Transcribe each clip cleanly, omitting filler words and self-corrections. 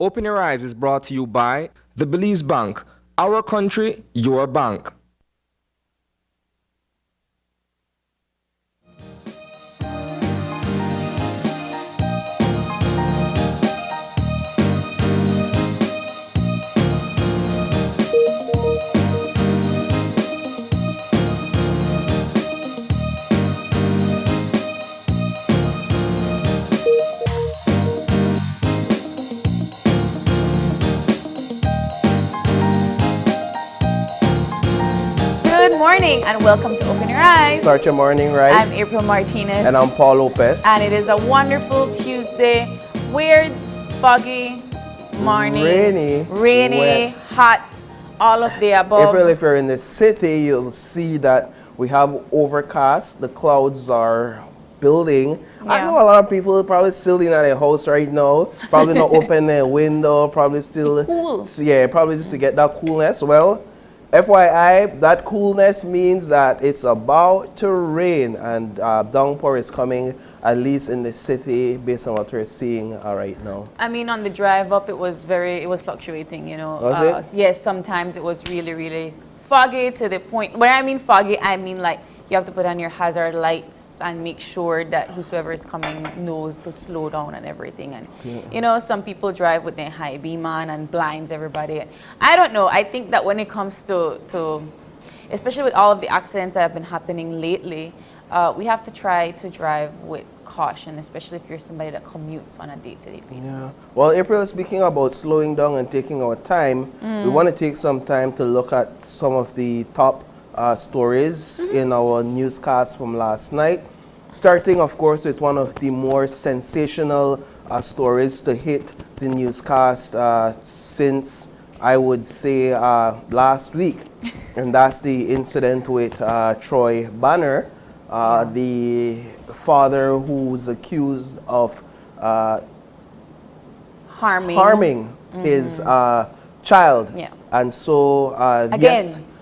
Open Your Eyes is brought to you by the Belize Bank. Our country, your bank. Good morning and welcome to Open Your Eyes. Start your morning right. I'm April Martinez. And I'm Paul Lopez. And it is a wonderful Tuesday. Weird, foggy morning. Rainy, hot, all of the above. April, if you're in the city, you'll see that we have overcast. The clouds are building. Yeah. I know a lot of people probably still in their house right now. Probably not open their window. Probably still cool. Yeah, probably just to get that coolness. Well, FYI, that coolness means that it's about to rain, and downpour is coming, at least in the city, based on what we're seeing right now. I mean, on the drive up, it was fluctuating, you know. Was it? Yes, sometimes it was really, really foggy to the point. When I mean foggy, I mean like you have to put on your hazard lights and make sure that whosoever is coming knows to slow down and everything. And you know, some people drive with their high beam on and blinds everybody. I don't know. I think that when it comes to especially with all of the accidents that have been happening lately, we have to try to drive with caution, especially if you're somebody that commutes on a day-to-day basis. Yeah. Well, April, speaking about slowing down and taking our time, we want to take some time to look at some of the top stories in our newscast from last night. Starting, of course, with one of the more sensational stories to hit the newscast since, I would say, last week. And that's the incident with Troy Banner, the father who's accused of harming his child. Yeah. And so,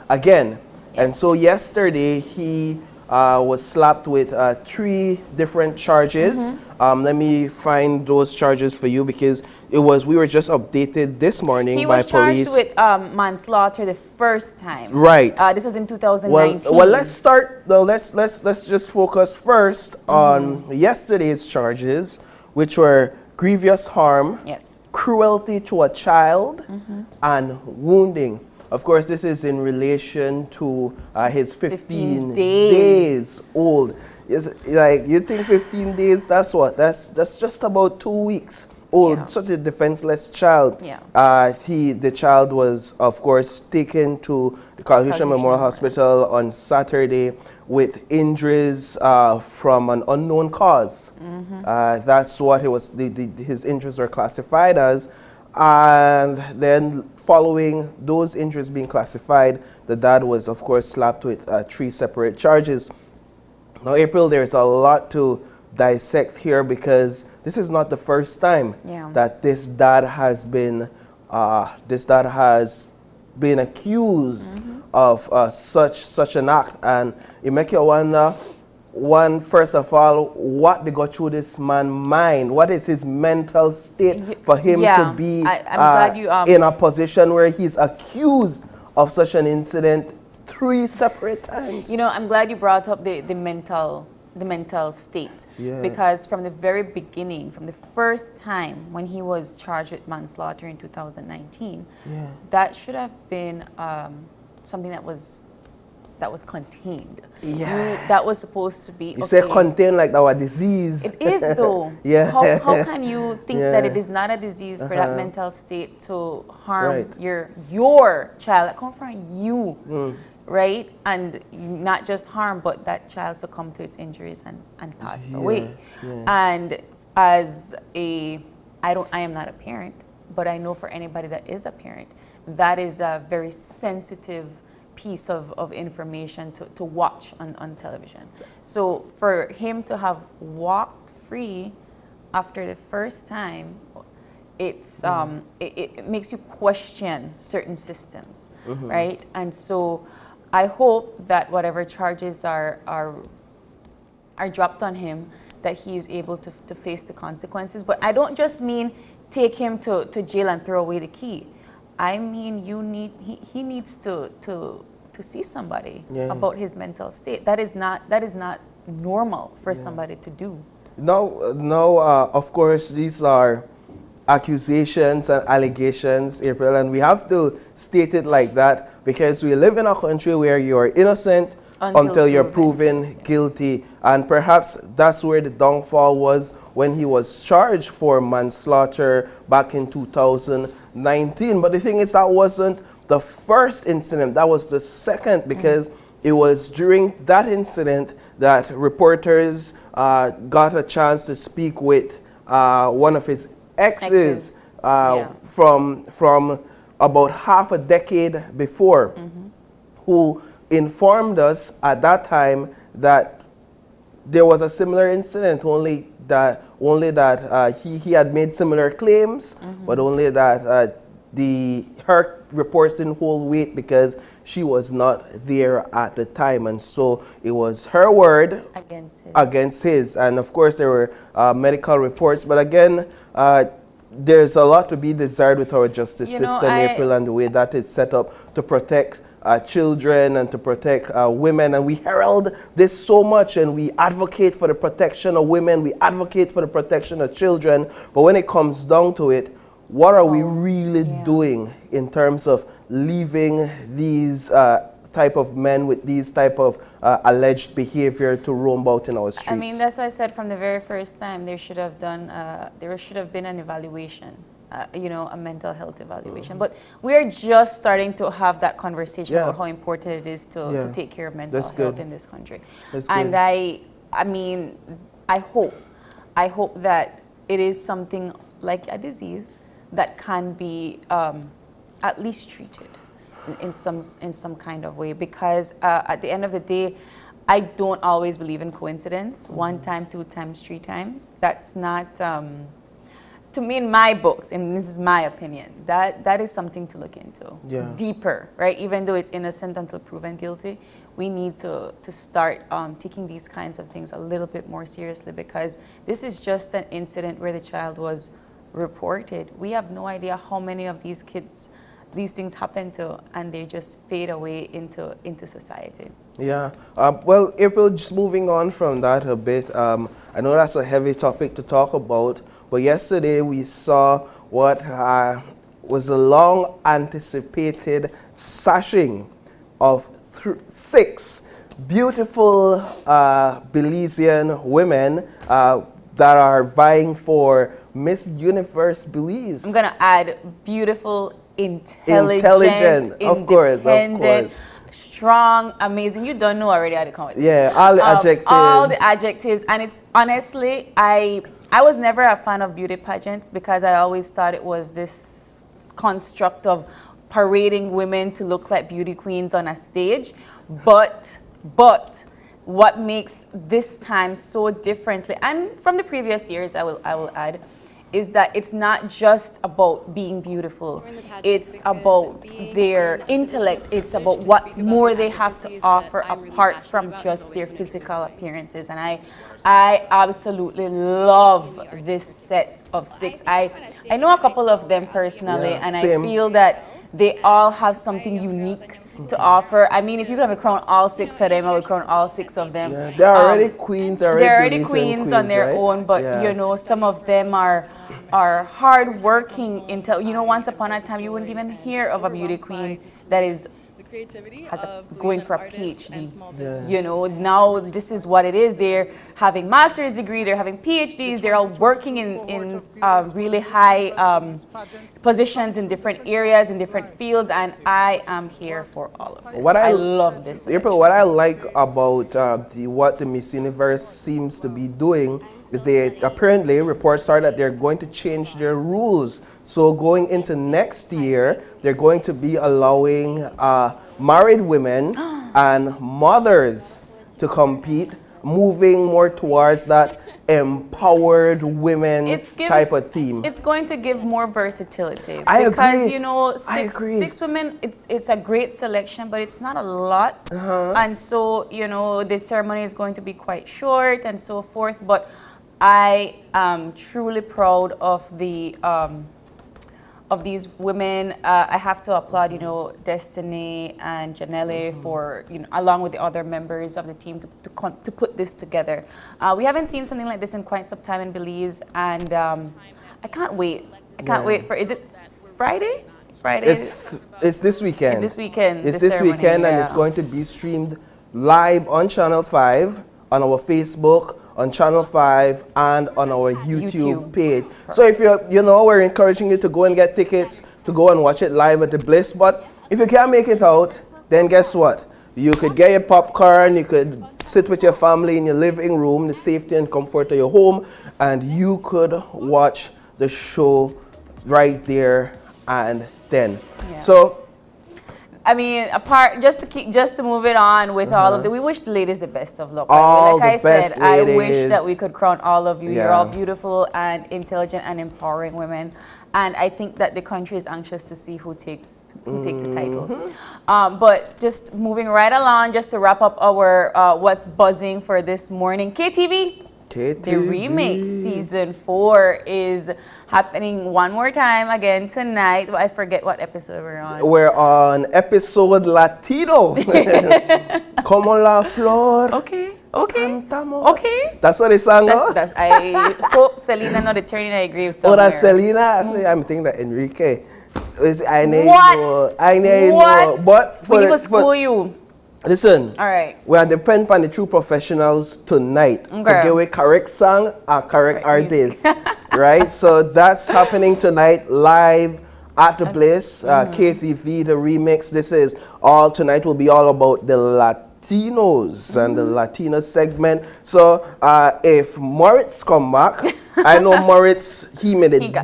again. And so yesterday he was slapped with 3 different charges. Let me find those charges for you because we were just updated this morning by police. He was charged with manslaughter the first time. Right. This was in 2019. Well, let's start. Though, let's just focus first on yesterday's charges, which were grievous harm, cruelty to a child, and wounding. Of course, this is in relation to his 15 days old. It's like, you think 15 days, that's what? That's just about 2 weeks old. Yeah. Such a defenseless child. Yeah. The child was, of course, taken to the Carlution Memorial Hospital on Saturday with injuries from an unknown cause. That's what it was. His injuries were classified as. And then following those injuries being classified, the dad was, of course, slapped with 3 separate charges. Now, April, there's a lot to dissect here because this is not the first time that this dad has been accused of such an act, and it makes you wonder. First of all, what they got through this man's mind? What is his mental state for him to be in a position where he's accused of such an incident 3 separate times? You know, I'm glad you brought up the mental state, because from the very beginning, from the first time when he was charged with manslaughter in 2019, that should have been something that was contained. That was supposed to be. You say contained like our disease. It is though. How can you think that it is not a disease for that mental state to harm your child that come from you, right? And not just harm, but that child succumbed to its injuries and passed away. And as I am not a parent, but I know for anybody that is a parent, that is a very sensitive piece of information to watch on television. So for him to have walked free after the first time, it's it makes you question certain systems, right? And so I hope that whatever charges are dropped on him, that he is able to face the consequences. But I don't just mean take him to jail and throw away the key. I mean, he needs to see somebody about his mental state. That is not normal for somebody to do. No, of course, these are accusations and allegations, April, and we have to state it like that because we live in a country where you're innocent until you're proven guilty. And perhaps that's where the downfall was when he was charged for manslaughter back in 2019. But the thing is, that wasn't the first incident, that was the second, because it was during that incident that reporters got a chance to speak with one of his exes from about half a decade before, who informed us at that time that there was a similar incident, only that he had made similar claims, but only that her reports didn't hold weight because she was not there at the time, and so it was her word against his. And of course there were medical reports, but again, there's a lot to be desired with our justice system, April, and the way that is set up to protect children and to protect women. And we herald this so much, and we advocate for the protection of women, we advocate for the protection of children, but when it comes down to it, what are we really doing in terms of leaving these type of men with these type of alleged behavior to roam about in our streets? I mean, that's why I said from the very first time there should have been an evaluation, a mental health evaluation. But we're just starting to have that conversation about how important it is to take care of mental health in this country. And I mean, I hope that it is something like a disease that can be at least treated in some kind of way, because at the end of the day, I don't always believe in coincidence. One time, two times, three times. That's not, to me, in my books, and this is my opinion, that is something to look into deeper, right? Even though it's innocent until proven guilty, we need to start taking these kinds of things a little bit more seriously, because this is just an incident where the child was reported. We have no idea how many of these kids these things happen to, and they just fade away into society. Yeah. Well, April, just moving on from that a bit, I know that's a heavy topic to talk about, but yesterday we saw what was a long anticipated sashing of 6 beautiful Belizean women that are vying for Miss Universe Belize. I'm gonna add beautiful, intelligent, of course, strong, amazing. You don't know already how to come with this. Yeah, all the adjectives. All the adjectives, and it's honestly, I was never a fan of beauty pageants because I always thought it was this construct of parading women to look like beauty queens on a stage, but what makes this time so differently, and from the previous years, I will add, is that it's not just about being beautiful. It's about their intellect. It's about what more they have to offer apart from just their physical appearances. And I absolutely love this set of 6. I know a couple of them personally, and I feel that they all have something unique to offer. I mean, if you're going to crown all 6 of them, I would crown all 6 of them. Yeah. They're already queens. They're already queens on their own, but some of them are hard-working. Once upon a time, you wouldn't even hear of a beauty queen that is going for a PhD. Now this is what it is. They're having master's degree, they're having PhDs, they're all working in really high positions in different areas, in different fields, and I am here for all of this. I love this. April, what I like about what the Miss Universe seems to be doing is they apparently reports are that they're going to change their rules. So going into next year, they're going to be allowing married women and mothers to compete, moving more towards that empowered women type of theme. It's going to give more versatility. I agree. Because, six women, it's a great selection, but it's not a lot. And so, the ceremony is going to be quite short and so forth. But I am truly proud of these women. I have to applaud, Destiny and Janelle for, along with the other members of the team to put this together. We haven't seen something like this in quite some time in Belize, and I can't wait. I can't wait for, is it Friday? Friday? It's this weekend. This weekend. It's this weekend, and it's going to be streamed live on Channel 5, on our Facebook, on Channel 5, and on our YouTube page. So if we're encouraging you to go and get tickets to go and watch it live at the Bliss. But if you can't make it out, then guess what? You could get your popcorn, you could sit with your family in your living room, the safety and comfort of your home, and you could watch the show right there and then. Yeah. So, I mean, just to move it on with all of we wish the ladies the best of luck. All like I said, I wish ladies. that we could crown all of you. Yeah. You're all beautiful and intelligent and empowering women, and I think that the country is anxious to see who takes the title. But just moving right along, just to wrap up our what's buzzing for this morning, KTV. The remix season 4 is happening one more time again tonight. I forget what episode we're on. We're on episode Latino. Como la flor. Okay. Cantamos. Okay. That's what they sang. I hope Selena not turning in a grave Oh, somewhere. that's Selena. Actually, I'm thinking that Enrique. I What? But We need to school you. Listen. All right. We are depending on the true professionals tonight. Okay. To give a correct song and correct artist. Right? So that's happening tonight live at the Bliss, KTV, the remix. This is all tonight will be all about the Latinos and the Latino segment. So if Moritz come back, I know Moritz, he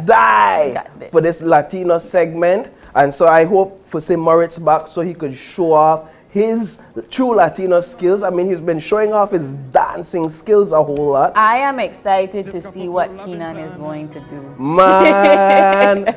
die for this Latino segment. And so I hope for say Moritz back so he could show off his true Latino skills. I mean, he's been showing off his dancing skills a whole lot. I am excited to see what Keenan is going to do. Man.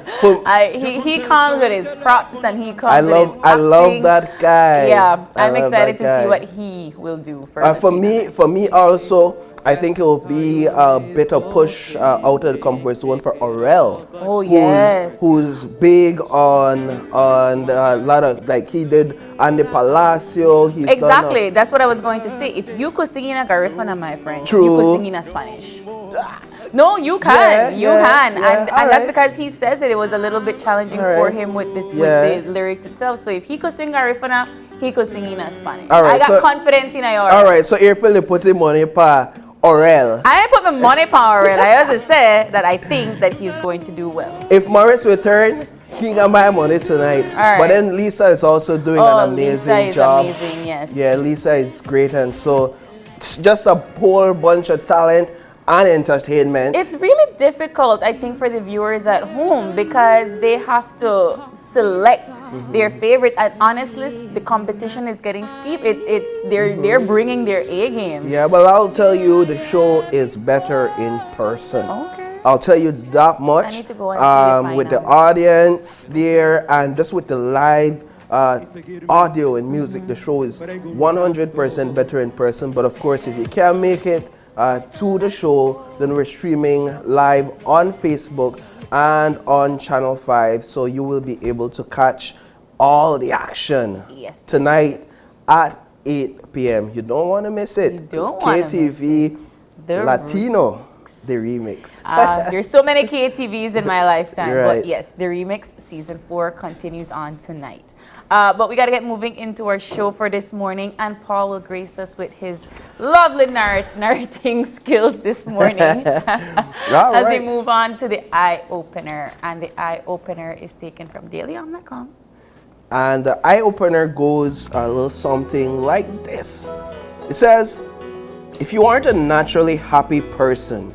He comes with his props and he comes with his acting. I love that guy. Yeah, I'm excited to see what he will do for me also. I think it will be a bit of push out of the comfort zone for Aurel. Oh, yes. Who's big on a lot of, like he did Andy Palacio. Exactly. That's what I was going to say. If you could sing in a Garifuna, my friend, True. you could sing in a Spanish. No, you can. You can. And that's because he says that it was a little bit challenging for him with with the lyrics itself. So if he could sing Garifuna, he could sing in a Spanish. I got confidence in Aurel. All right. So April, they put the money pa Aurel. I ain't put my money for Aurel. I also say that I think that he's going to do well. If Morris returns, he can buy money tonight. Right. But then Lisa is also doing an amazing job. Lisa is amazing, yes. Yeah, Lisa is great, and so it's just a whole bunch of talent and entertainment. It's really difficult, I think, for the viewers at home because they have to select their favorites. And honestly, the competition is getting steep. They're bringing their A game. Yeah, but I'll tell you, the show is better in person. Okay. I'll tell you that much. I need to go and see the with the final. audience there and just with the live audio and music, the show is 100% better in person. But of course, if you can't make it to the show, then we're streaming live on Facebook and on Channel 5, so you will be able to catch all the action tonight at 8 p.m. You don't want to miss it. You don't want to miss KTV Latino, the remix. There's so many KTVs in my lifetime, Right. but yes, the remix season 4 continues on tonight. But we got to get moving into our show for this morning, and Paul will grace us with his lovely narrating skills this morning as we move on to the eye opener. And the eye opener is taken from dailyom.com. And the eye opener goes a little something like this. It says, if you aren't a naturally happy person,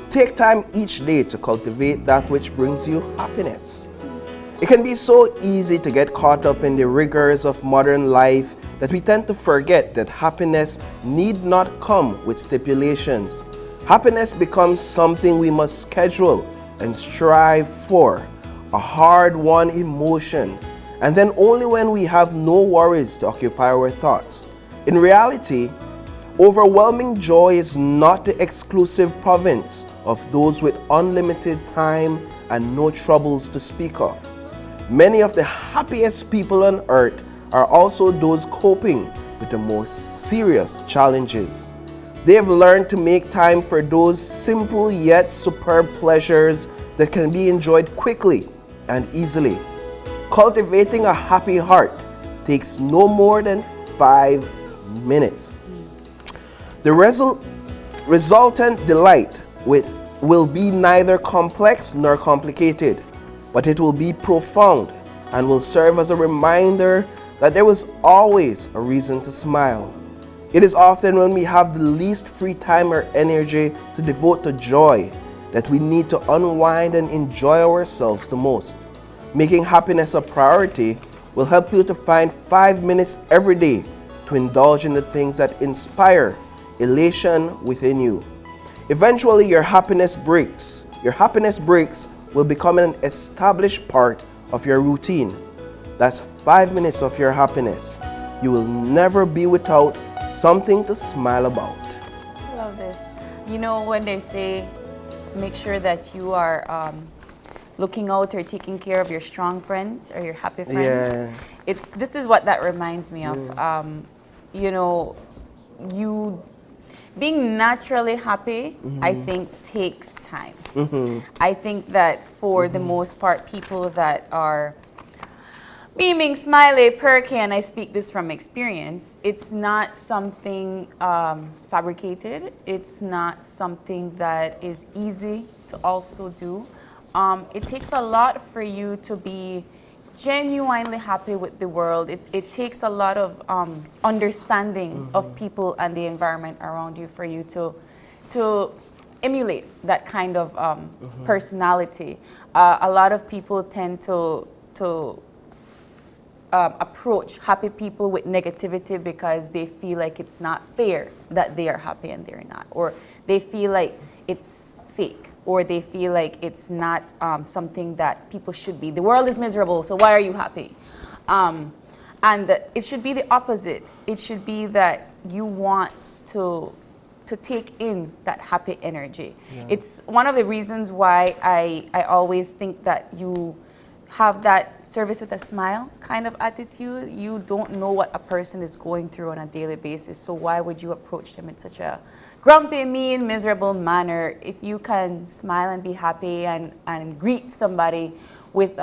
take time each day to cultivate that which brings you happiness. It can be so easy to get caught up in the rigors of modern life that we tend to forget that happiness need not come with stipulations. Happiness becomes something we must schedule and strive for, a hard-won emotion, and then only when we have no worries to occupy our thoughts. In reality, Overwhelming joy is not the exclusive province of those with unlimited time and no troubles to speak of. Many of the happiest people on earth are also those coping with the most serious challenges. They have learned to make time for those simple yet superb pleasures that can be enjoyed quickly and easily. Cultivating a happy heart takes no more than 5 minutes. The resultant delight will be neither complex nor complicated, but it will be profound and will serve as a reminder that there was always a reason to smile. It is often when we have the least free time or energy to devote to joy that we need to unwind and enjoy ourselves the most. Making happiness a priority will help you to find 5 minutes every day to indulge in the things that inspire elation within you. Eventually, your happiness breaks will become an established part of your routine. That's 5 minutes of your happiness. You will never be without something to smile about. I love this. You know, when they say make sure that you are looking out or taking care of your strong friends or your happy friends, this is what that reminds me of. You know, you being naturally happy, I think, takes time. I think that for the most part, people that are beaming, smiley, perky, and I speak this from experience, it's not something fabricated. It's not something that is easy to also do. It takes a lot for you to be genuinely happy with the world. It takes a lot of understanding of people and the environment around you for you to emulate that kind of personality. A lot of people tend to approach happy people with negativity because they feel like it's not fair that they are happy and they're not, or they feel like it's fake, or they feel like it's not something that people should be. The world is miserable, so why are you happy? And it should be the opposite. It should be that you want to take in that happy energy. It's one of the reasons why I always think that you have that service with a smile kind of attitude. You don't know what a person is going through on a daily basis, so why would you approach them in such a grumpy, mean, miserable manner? If you can smile and be happy and greet somebody with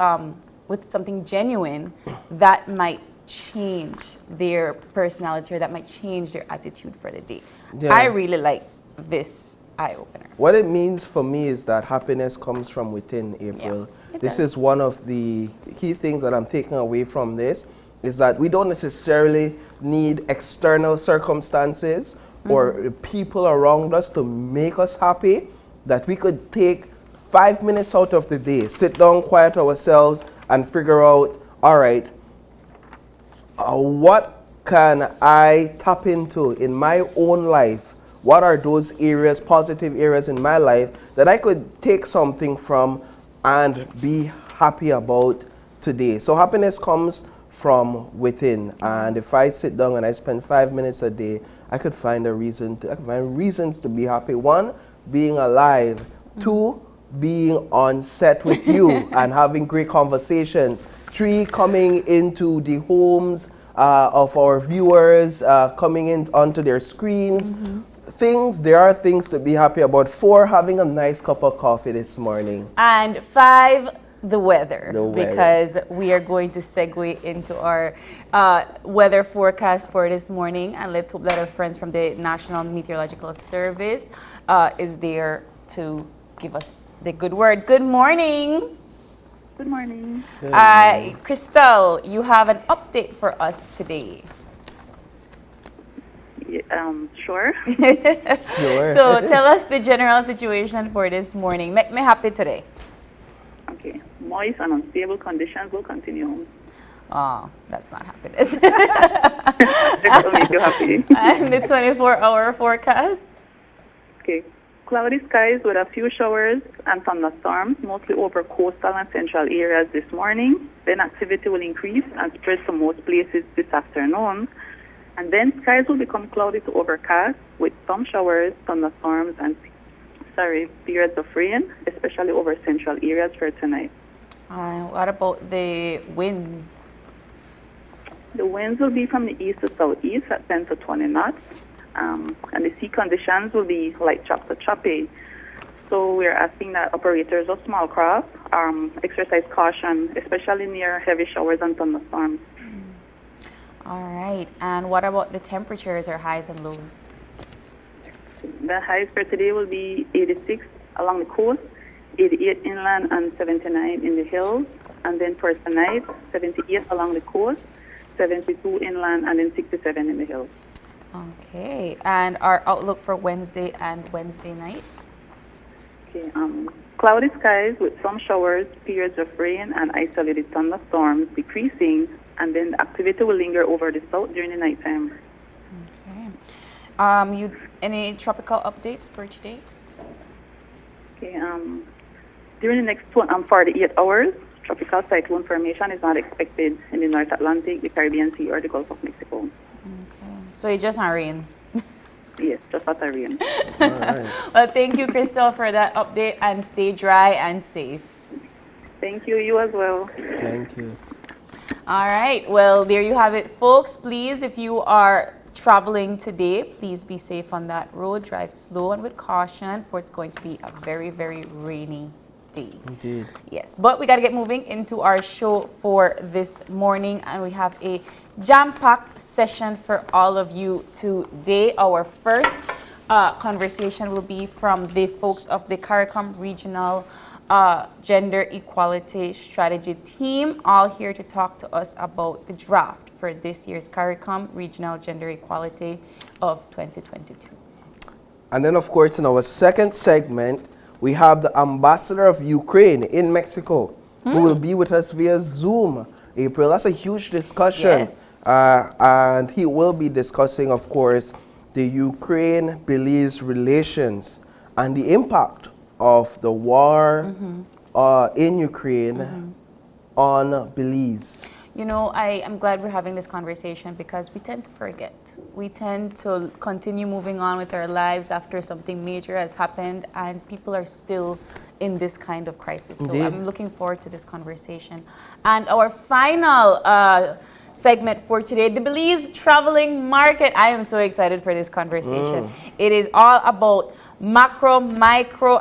something genuine, that might change their personality, or that might change their attitude for the day. I really like this eye-opener. What it means for me is that happiness comes from within, April. This is one of the key things that I'm taking away from this, is that we don't necessarily need external circumstances or people around us to make us happy, that we could take 5 minutes out of the day, sit down, quiet ourselves, and figure out, all right, what can I tap into in my own life? What are those areas, positive areas in my life that I could take something from and be happy about today? So happiness comes from within, and if I sit down and I spend 5 minutes a day, I could find reasons to be happy. 1, being alive. 2, being on set with you and having great conversations. 3, coming into the homes of our viewers, coming in onto their screens. There are things to be happy about. 4, having a nice cup of coffee this morning. And 5, the weather. Because we are going to segue into our weather forecast for this morning, and let's hope that our friends from the National Meteorological Service is there to give us the good word. Good morning. Good morning. Crystal, you have an update for us today. Sure. So tell us the general situation for this morning. Make me happy today. Okay. Moist and unstable conditions will continue. Oh, that's not happiness. That will make you happy. And the 24-hour forecast? Okay. Cloudy skies with a few showers and thunderstorms, mostly over coastal and central areas this morning. Then activity will increase and spread to most places this afternoon. And then skies will become cloudy to overcast with some showers, thunderstorms, and periods of rain, especially over central areas for tonight. What about the winds? The winds will be from the east to southeast at 10 to 20 knots, and the sea conditions will be light chop to choppy. So we're asking that operators of small craft exercise caution, especially near heavy showers and thunderstorms. All right. And what about the temperatures or highs and lows? The highs for today will be 86 along the coast, 88 inland, and 79 in the hills. And then for tonight, 78 along the coast, 72 inland, and then 67 in the hills. Okay. And our outlook for Wednesday and Wednesday night? Okay. Cloudy skies with some showers, periods of rain, and isolated thunderstorms decreasing, and then the activity will linger over the south during the nighttime. Okay. Any tropical updates for today? Okay. During the next 48 hours, tropical cyclone formation is not expected in the North Atlantic, the Caribbean Sea, or the Gulf of Mexico. Okay. So it just not rain? Yes, just not a rain. All right. Well, thank you, Crystal, for that update, and stay dry and safe. Thank you. You as well. Thank you. All right. Well, there you have it, folks. Please, if you are traveling today, please be safe on that road. Drive slow and with caution, for it's going to be a very, very rainy day. Indeed. Yes, but we got to get moving into our show for this morning, and we have a jam-packed session for all of you today. Our first conversation will be from the folks of the CARICOM Regional Gender Equality Strategy Team, all here to talk to us about the draft for this year's CARICOM Regional Gender Equality of 2022. And then, of course, in our second segment, we have the ambassador of Ukraine in Mexico, who will be with us via Zoom. April, that's a huge discussion. Yes. And he will be discussing, of course, the Ukraine-Belize relations and the impact of the war in Ukraine on Belize. You know, I am glad we're having this conversation because we tend to forget. We tend to continue moving on with our lives after something major has happened, and people are still in this kind of crisis. Indeed. So I'm looking forward to this conversation. And our final segment for today, the Belize traveling market. I am so excited for this conversation. It is all about macro, micro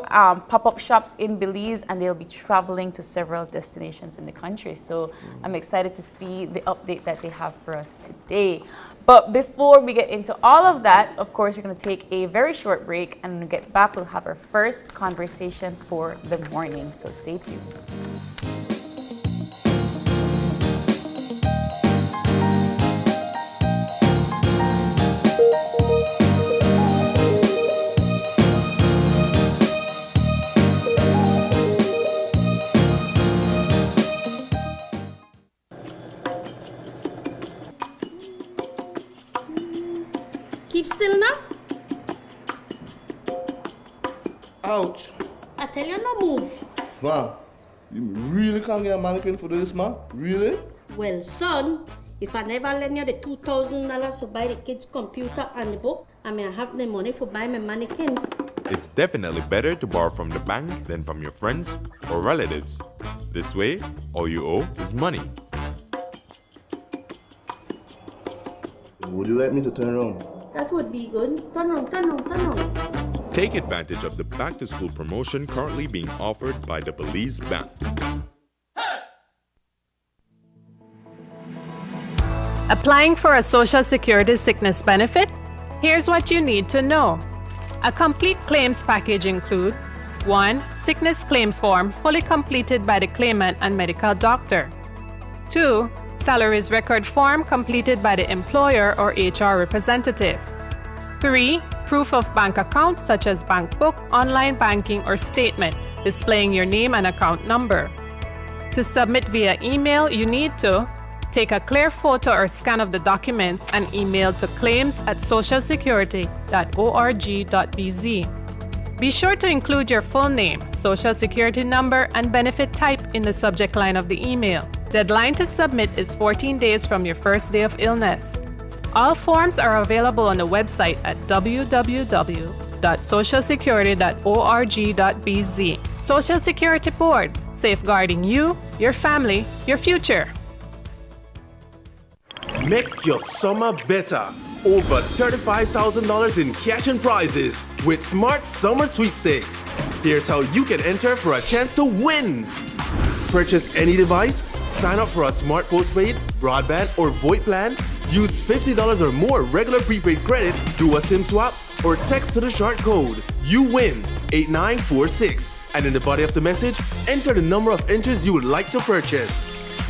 pop-up shops in Belize, and they'll be traveling to several destinations in the country. So I'm excited to see the update that they have for us today. But before we get into all of that, of course, we're going to take a very short break, and when we get back, we'll have our first conversation for the morning. So stay tuned. Keep still now. Ouch. I tell you no move. Man, you really can't get a mannequin for this, man? Really? Well, son, if I never lend you the $2,000 to buy the kids' computer and the book, I may have the money for buy my mannequin. It's definitely better to borrow from the bank than from your friends or relatives. This way, all you owe is money. Would you like me to turn around? That would be good. Turn on, turn on, turn on. Take advantage of the back-to-school promotion currently being offered by the Belize Bank. Applying for a Social Security sickness benefit? Here's what you need to know. A complete claims package include 1. Sickness claim form fully completed by the claimant and medical doctor. 2. Salaries record form completed by the employer or HR representative. 3. Proof of bank account such as bank book, online banking, or statement displaying your name and account number. To submit via email, you need to take a clear photo or scan of the documents and email to claims@socialsecurity.org.bz. Be sure to include your full name, social security number, and benefit type in the subject line of the email. Deadline to submit is 14 days from your first day of illness. All forms are available on the website at www.socialsecurity.org.bz. Social Security Board, safeguarding you, your family, your future. Make your summer better. Over $35,000 in cash and prizes with Smart Summer Sweepstakes. Here's how you can enter for a chance to win. Purchase any device, sign up for a smart postpaid, broadband, or VoIP plan, use $50 or more regular prepaid credit, do a SIM swap, or text to the short code. You win 8946. And in the body of the message, enter the number of entries you would like to purchase.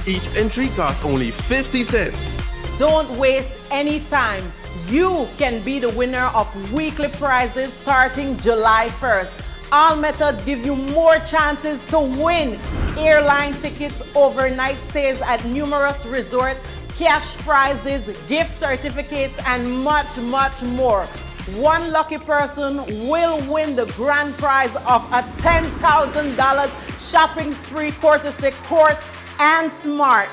Each entry costs only 50 cents. Don't waste any time. You can be the winner of weekly prizes starting July 1st. All methods give you more chances to win. Airline tickets, overnight stays at numerous resorts, cash prizes, gift certificates, and much, much more. One lucky person will win the grand prize of a $10,000 shopping spree courtesy Court and Smart.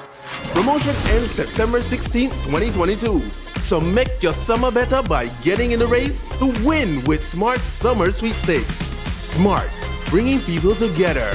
Promotion ends September 16, 2022. So make your summer better by getting in the race to win with Smart Summer Sweepstakes. Smart, bringing people together.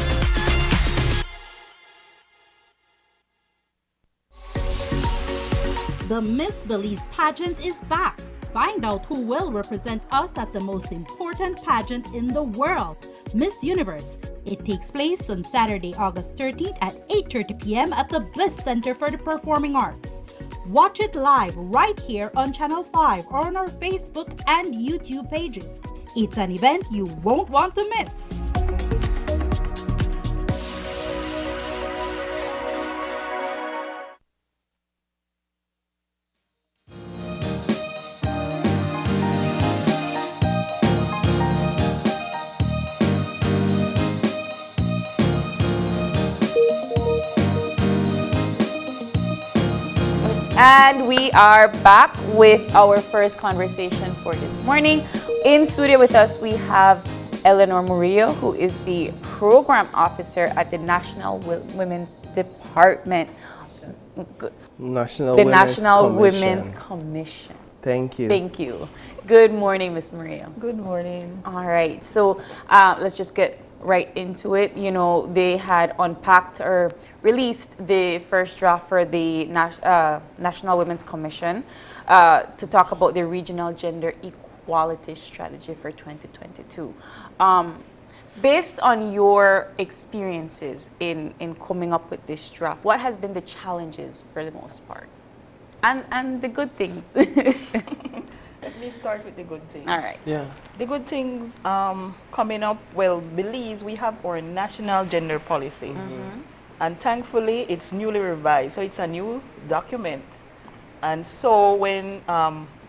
The Miss Belize pageant is back. Find out who will represent us at the most important pageant in the world, Miss Universe. It takes place on Saturday, August 13th at 8:30 p.m. at the Bliss Center for the Performing Arts. Watch it live right here on Channel 5 or on our Facebook and YouTube pages. It's an event you won't want to miss. And we are back with our first conversation for this morning. In studio with us, we have Eleanor Murillo, who is the program officer at the National Women's Department. National Women's Commission. Thank you. Thank you. Good morning, Ms. Murillo. Good morning. All right, so let's just get right into it. You know, they had unpacked or released the first draft for the National Women's Commission to talk about the regional gender equality strategy for 2022. Based on your experiences in coming up with this draft, what has been the challenges for the most part? And the good things? Let me start with the good things. All right. Yeah. The good things coming up, well, Belize, we have our national gender policy. Mm-hmm. And thankfully, it's newly revised. So it's a new document. And so when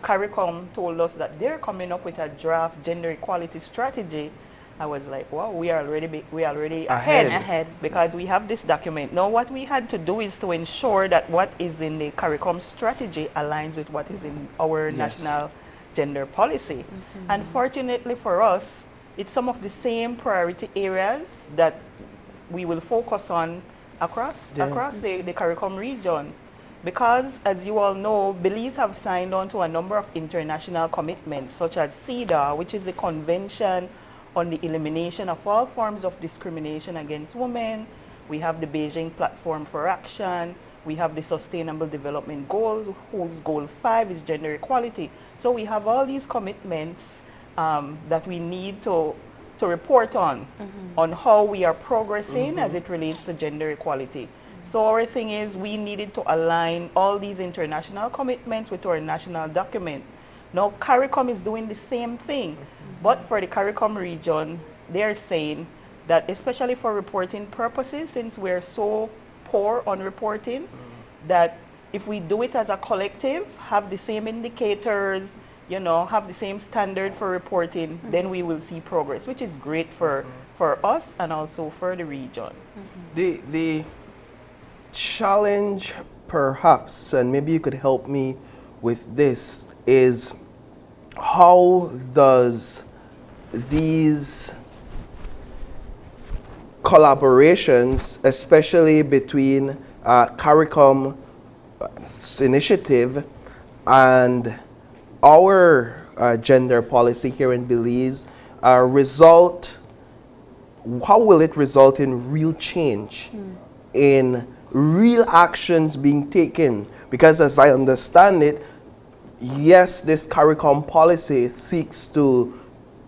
CARICOM told us that they're coming up with a draft gender equality strategy, I was like, wow, we are already ahead because we have this document. Now, what we had to do is to ensure that what is in the CARICOM strategy aligns with what is in our national gender policy. Mm-hmm. And fortunately for us, it's some of the same priority areas that we will focus on across the CARICOM region. Because, as you all know, Belize have signed on to a number of international commitments, such as CEDAW, which is a convention on the elimination of all forms of discrimination against women. We have the Beijing Platform for Action. We have the Sustainable Development Goals, whose goal 5 is gender equality. So we have all these commitments that we need to report on how we are progressing as it relates to gender equality. So our thing is we needed to align all these international commitments with our national document. Now CARICOM is doing the same thing, but for the CARICOM region, they're saying that especially for reporting purposes, since we're so poor on reporting, that if we do it as a collective, have the same indicators, you know, have the same standard for reporting, then we will see progress, which is great for us and also for the region. The challenge, perhaps, and maybe you could help me with this, is how does these collaborations, especially between CARICOM initiative and our gender policy here in Belize how will it result in real change, in real actions being taken? Because as I understand it, yes, this CARICOM policy seeks to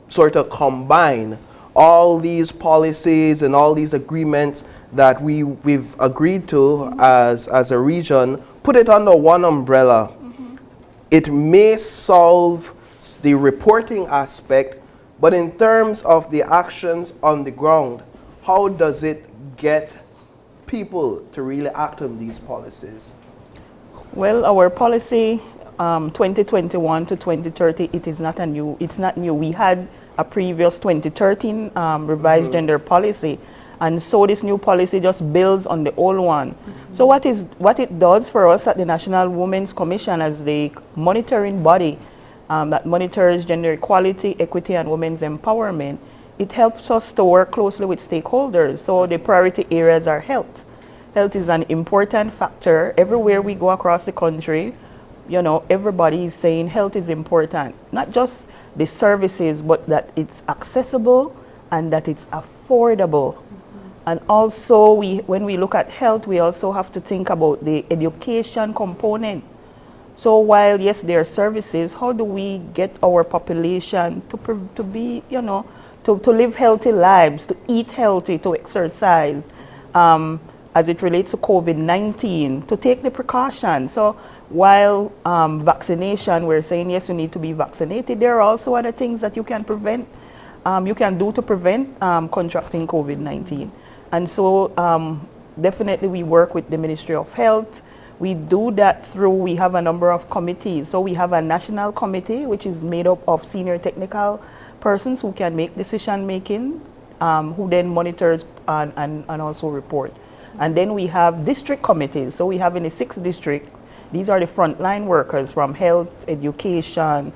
sort of combine all these policies and all these agreements that we've agreed to as a region, put it under one umbrella. It may solve the reporting aspect, but in terms of the actions on the ground, how does it get people to really act on these policies? Well, our policy 2021 to 2030, it's not new. We had a previous 2013 revised gender policy, and so this new policy just builds on the old one. So what it does for us at the National Women's Commission as the monitoring body that monitors gender equality, equity, and women's empowerment, it helps us to work closely with stakeholders. So the priority areas are health. Health is an important factor. Everywhere we go across the country, you know, everybody is saying health is important. Not just the services, but that it's accessible and that it's affordable. And also, when we look at health, we also have to think about the education component. So while, yes, there are services, how do we get our population to be, you know, to live healthy lives, to eat healthy, to exercise, as it relates to COVID-19, to take the precautions. So while vaccination, we're saying, yes, you need to be vaccinated, there are also other things that you can prevent, you can do to prevent contracting COVID-19. And so definitely we work with the Ministry of Health. We do that through, we have a number of committees. So we have a national committee, which is made up of senior technical persons who can make decision making, who then monitors and also report. And then we have district committees. So we have in the 6th district, these are the frontline workers from health, education,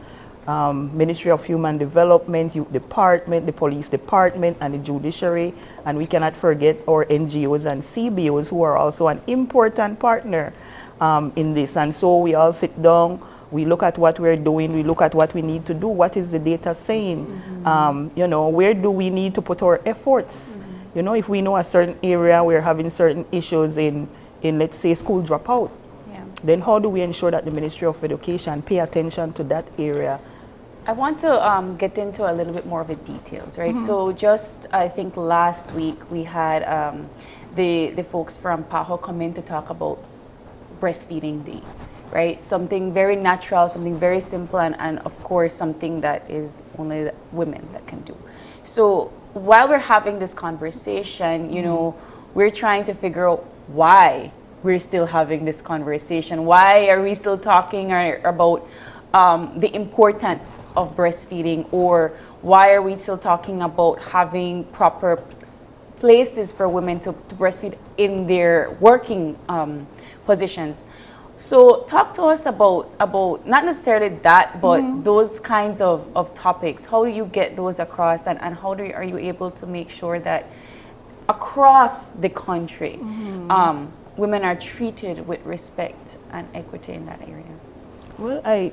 Ministry of Human Development, Youth Department, the Police Department, and the Judiciary. And we cannot forget our NGOs and CBOs, who are also an important partner in this. And so we all sit down, we look at what we're doing, we look at what we need to do, what is the data saying, you know, where do we need to put our efforts? You know, if we know a certain area we're having certain issues in let's say, school dropout, then how do we ensure that the Ministry of Education pay attention to that area? I want to get into a little bit more of the details, right? So just, I think last week we had the folks from PAHO come in to talk about Breastfeeding Day, right? Something very natural, something very simple, and of course something that is only women that can do. So while we're having this conversation, you know, we're trying to figure out why we're still having this conversation. Why are we still talking about the importance of breastfeeding, or why are we still talking about having proper places for women to breastfeed in their working positions? So talk to us about not necessarily that, but those kinds of topics. How do you get those across, and how are you able to make sure that across the country women are treated with respect and equity in that area? Well,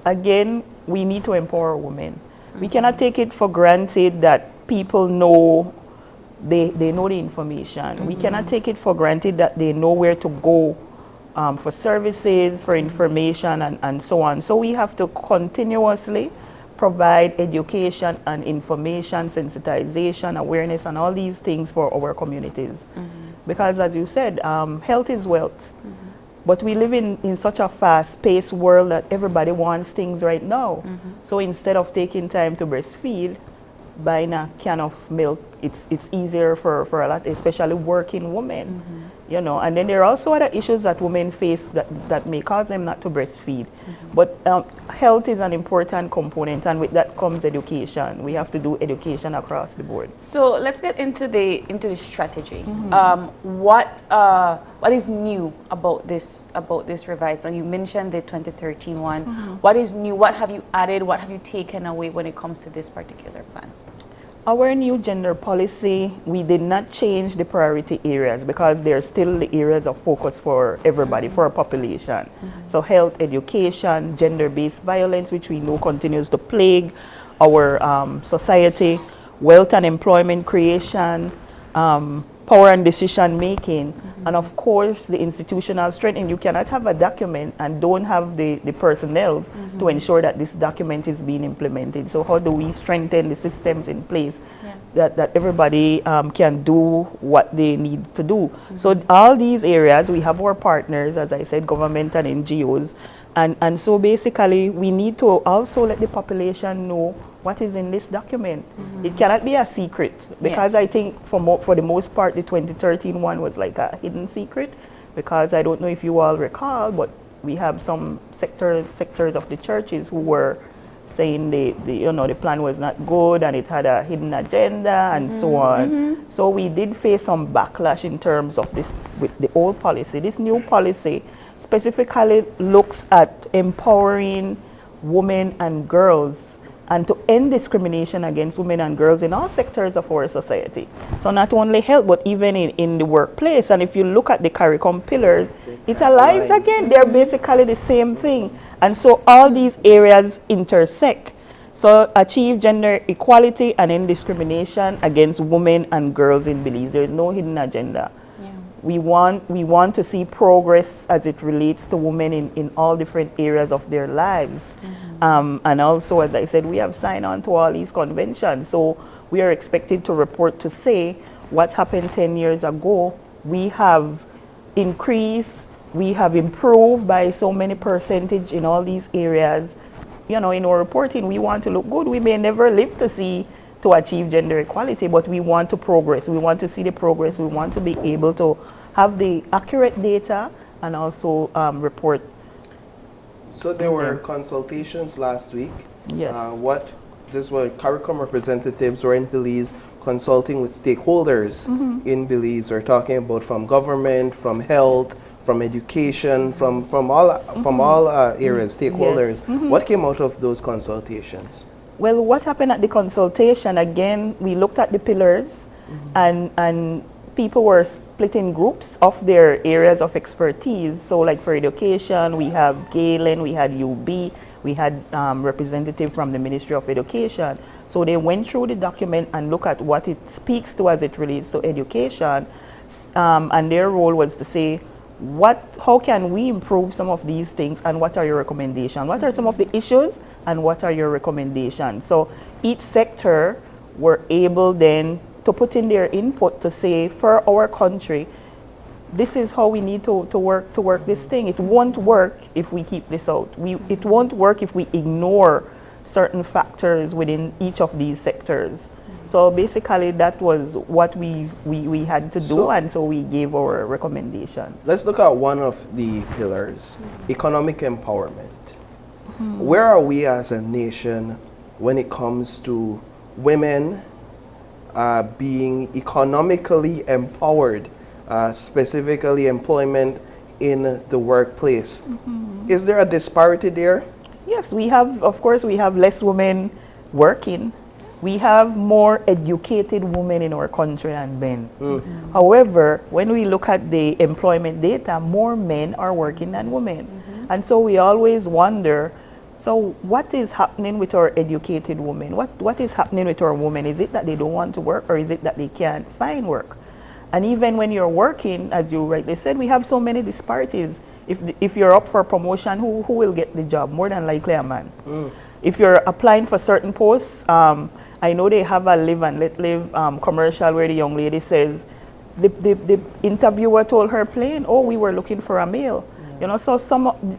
again, we need to empower women. We cannot take it for granted that people know, they know the information. We cannot take it for granted that they know where to go for services, for information, and so on. So we have to continuously provide education and information, sensitization, awareness, and all these things for our communities. Because as you said, health is wealth. But we live in such a fast-paced world that everybody wants things right now. So instead of taking time to breastfeed, buying a can of milk, it's easier for a lot, especially working women. You know, and then there are also other issues that women face that may cause them not to breastfeed. But health is an important component, and with that comes education. We have to do education across the board. So let's get into the strategy. What is new about this revised plan? You mentioned the 2013 one. What is new? What have you added? What have you taken away when it comes to this particular plan? Our new gender policy, we did not change the priority areas because they're still the areas of focus for everybody, for our population. So health, education, gender-based violence, which we know continues to plague our society, wealth and employment creation, power and decision making, and of course the institutional strength. And you cannot have a document and don't have the personnel to ensure that this document is being implemented. So how do we strengthen the systems in place that everybody can do what they need to do? So all these areas, we have our partners, as I said, government and NGOs, and so basically we need to also let the population know what is in this document. It cannot be a secret, because I think for the most part the 2013 one was like a hidden secret, because I don't know if you all recall, but we have some sectors of the churches who were saying the plan was not good and it had a hidden agenda and so on. So we did face some backlash in terms of this with the old policy. This new policy specifically looks at empowering women and girls and to end discrimination against women and girls in all sectors of our society. So not only health, but even in the workplace. And if you look at the CARICOM pillars, it aligns again. They're basically the same thing. And so all these areas intersect. So achieve gender equality and end discrimination against women and girls in Belize. There is no hidden agenda. We want to see progress as it relates to women in all different areas of their lives. And also, as I said, we have signed on to all these conventions. So we are expected to report to say what happened 10 years ago. We have increased, we have improved by so many percentage in all these areas. You know, in our reporting, we want to look good. We may never live to achieve gender equality, but we want to progress. We want to see the progress. We want to be able to have the accurate data and also report. So there were consultations last week. Yes. This were CARICOM representatives were in Belize consulting with stakeholders in Belize. We're talking about from government, from health, from education, from all areas, stakeholders. What came out of those consultations? Well, what happened at the consultation, again, we looked at the pillars and people were split in groups of their areas of expertise. So like for education, we have Galen, we had UB, we had representative from the Ministry of Education. So they went through the document and looked at what it speaks to as it relates to education. And their role was to say, how can we improve some of these things and what are your recommendations? What are some of the issues and what are your recommendations? So each sector were able then to put in their input to say, for our country, this is how we need to work this thing. It won't work if we keep this out. It won't work if we ignore certain factors within each of these sectors. So basically that was what we had to do, and so we gave our recommendations. Let's look at one of the pillars, economic empowerment. Where are we as a nation when it comes to women being economically empowered, specifically employment in the workplace? Is there a disparity there? Yes, we have, of course, we have less women working. We have more educated women in our country than men. However, when we look at the employment data, more men are working than women. And so we always wonder, so what is happening with our educated women? What is happening with our women? Is it that they don't want to work, or is it that they can't find work? And even when you're working, as you rightly said, we have so many disparities. If you're up for promotion, who will get the job? More than likely a man. If you're applying for certain posts, I know they have a live and let live commercial where the young lady says, the interviewer told her plain, oh, we were looking for a male. You know, so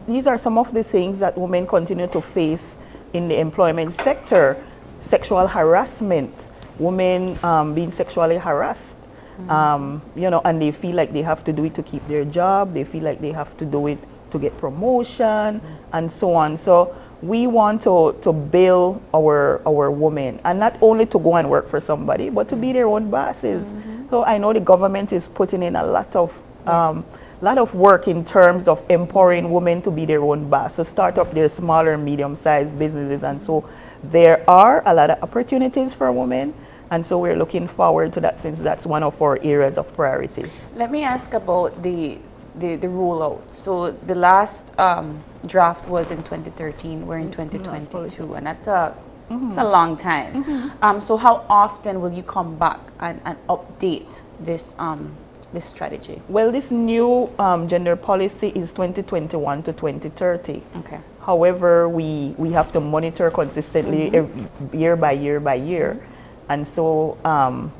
these are some of the things that women continue to face in the employment sector. Sexual harassment, women being sexually harassed, you know, and they feel like they have to do it to keep their job. They feel like they have to do it to get promotion and so on. So we want to build our women, and not only to go and work for somebody, but to be their own bosses. So I know the government is putting in a lot of work in terms of empowering women to be their own boss, so start up their smaller, medium-sized businesses. And so there are a lot of opportunities for women, And so we're looking forward to that since that's one of our areas of priority. Let me ask about the rollout. So the last draft was in 2013, we're in 2022, and that's it's a long time. So how often will you come back and update this this strategy? Well, this new gender policy is 2021 to 2030. Okay. However, we have to monitor consistently year by year by year. And so our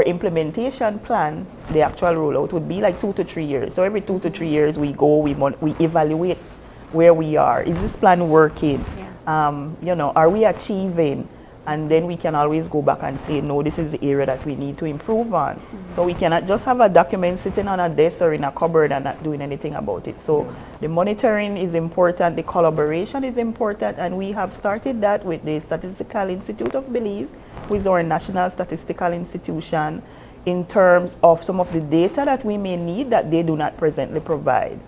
implementation plan, the actual rollout, would be like 2 to 3 years. So every 2 to 3 years we go, we evaluate where we are. Is this plan working? You know, are we achieving? And then we can always go back and say, no, this is the area that we need to improve on. So we cannot just have a document sitting on a desk or in a cupboard and not doing anything about it. So the monitoring is important, the collaboration is important, and we have started that with the Statistical Institute of Belize, who is our national statistical institution, in terms of some of the data that we may need that they do not presently provide.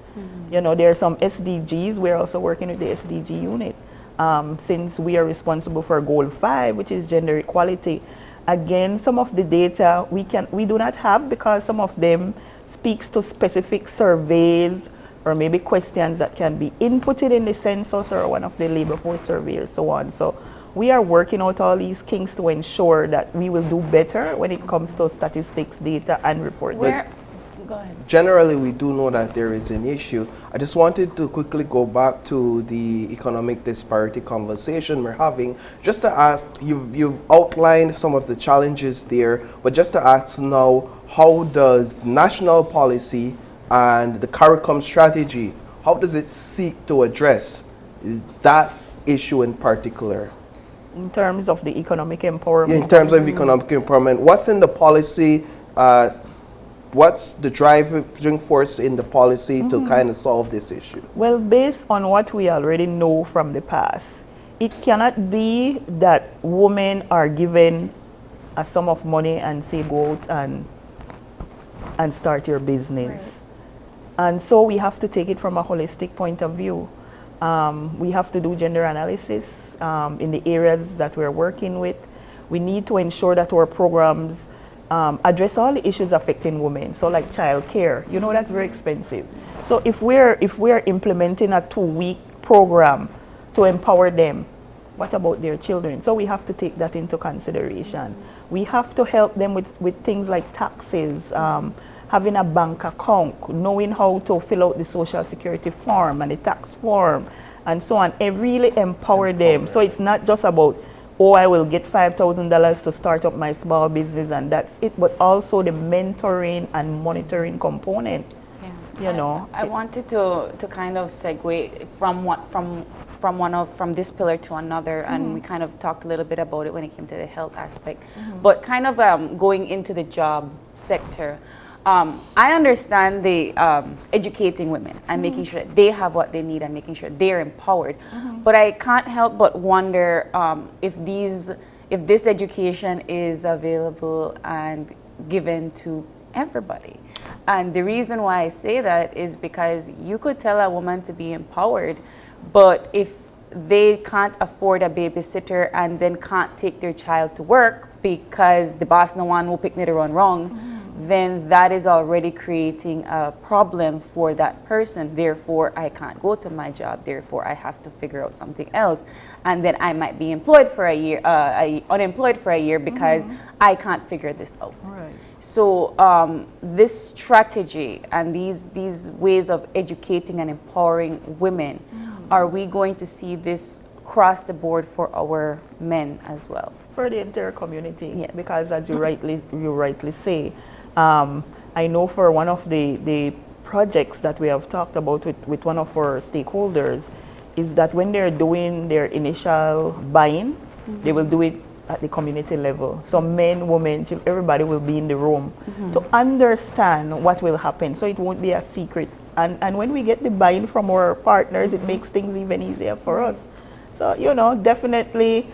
You know, there are some SDGs, we're also working with the SDG unit. Since we are responsible for Goal 5, which is gender equality, again, some of the data we do not have because some of them speaks to specific surveys or maybe questions that can be inputted in the census or one of the labor force surveys, so on. So we are working out all these kinks to ensure that we will do better when it comes to statistics, data, and reporting. Go ahead. Generally, we do know that there is an issue. I just wanted to quickly go back to the economic disparity conversation we're having. Just to ask, you've outlined some of the challenges there, but just to ask now, how does national policy and the CARICOM strategy, how does it seek to address that issue in particular? In terms of the economic empowerment? In terms of economic empowerment, what's in the policy? What's the driving force in the policy to kind of solve this issue? Well, based on what we already know from the past, it cannot be that women are given a sum of money and say go out and start your business. Right. And so we have to take it from a holistic point of view. We have to do gender analysis in the areas that we're working with. We need to ensure that our programs address all the issues affecting women. So like childcare, you know, that's very expensive. So if we're implementing a 2-week program to empower them, what about their children? So we have to take that into consideration. We have to help them with things like taxes, having a bank account, knowing how to fill out the social security form and the tax form, and so on, and really empower them. So it's not just about, oh, I will get $5,000 to start up my small business and that's it, but also the mentoring and monitoring component. Yeah. You know, I wanted to kind of segue from this pillar to another, and we kind of talked a little bit about it when it came to the health aspect, but kind of going into the job sector. I understand the educating women and making sure that they have what they need and making sure they're empowered. But I can't help but wonder if this education is available and given to everybody. And the reason why I say that is because you could tell a woman to be empowered, but if they can't afford a babysitter and then can't take their child to work because the boss no one will pick me to run wrong, then that is already creating a problem for that person. Therefore, I can't go to my job. Therefore, I have to figure out something else. And then I might be employed for a year, unemployed for a year because I can't figure this out. Right. So this strategy and these ways of educating and empowering women, are we going to see this across the board for our men as well? For the entire community, yes. Because as you rightly say, I know for one of the projects that we have talked about with one of our stakeholders is that when they're doing their initial buy-in, they will do it at the community level. So men, women, everybody will be in the room to understand what will happen. So it won't be a secret. And when we get the buy-in from our partners, it makes things even easier for us. So, you know, definitely,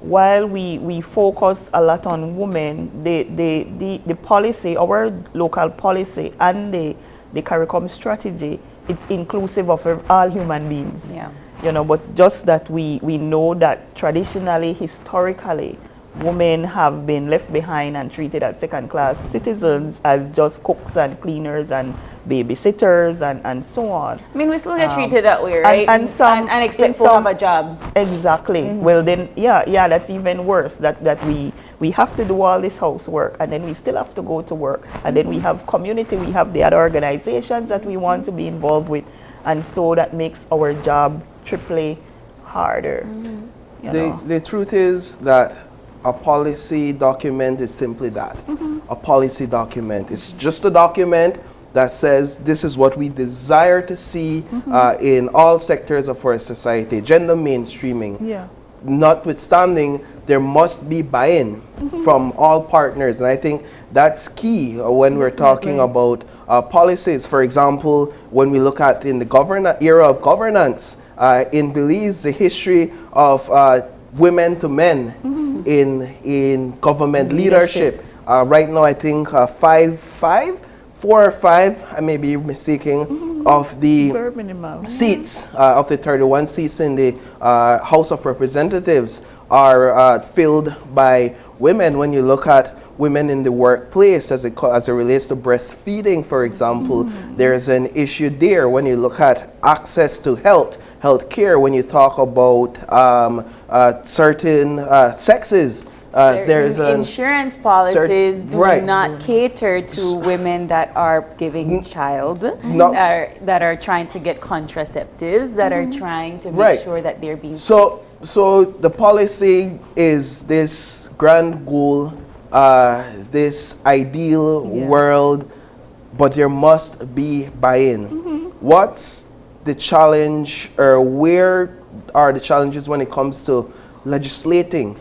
while we focus a lot on women, the policy, our local policy and the the CARICOM strategy, it's inclusive of all human beings. Yeah. You know, but just that we know that traditionally, historically, women have been left behind and treated as second-class citizens, as just cooks and cleaners and babysitters and so on. I mean, we still get treated that way, right? And expect to have a job. Exactly. Well, then, yeah, that's even worse. That we have to do all this housework, and then we still have to go to work, and then we have community, we have the other organizations that we want to be involved with, and so that makes our job triply harder. You know. The truth is that a policy document is simply that, a policy document. It's just a document that says this is what we desire to see in all sectors of our society, gender mainstreaming. Yeah. Notwithstanding, there must be buy-in from all partners, and I think that's key when we're talking about policies. For example, when we look at in the era of governance, in Belize, the history of women to men in government leadership. Right now, I think 4 or 5, I may be mistaken, of the seats, of the 31 seats in the House of Representatives are filled by women. When you look at women in the workplace as it relates to breastfeeding, for example, there's an issue there. When you look at access to health care, when you talk about certain sexes, there's insurance policies do not cater to women that are giving child, that are trying to get contraceptives, that are trying to make sure that they're being so the policy is this grand goal, this ideal world, but there must be buy-in. What's the challenge, or where are the challenges when it comes to legislating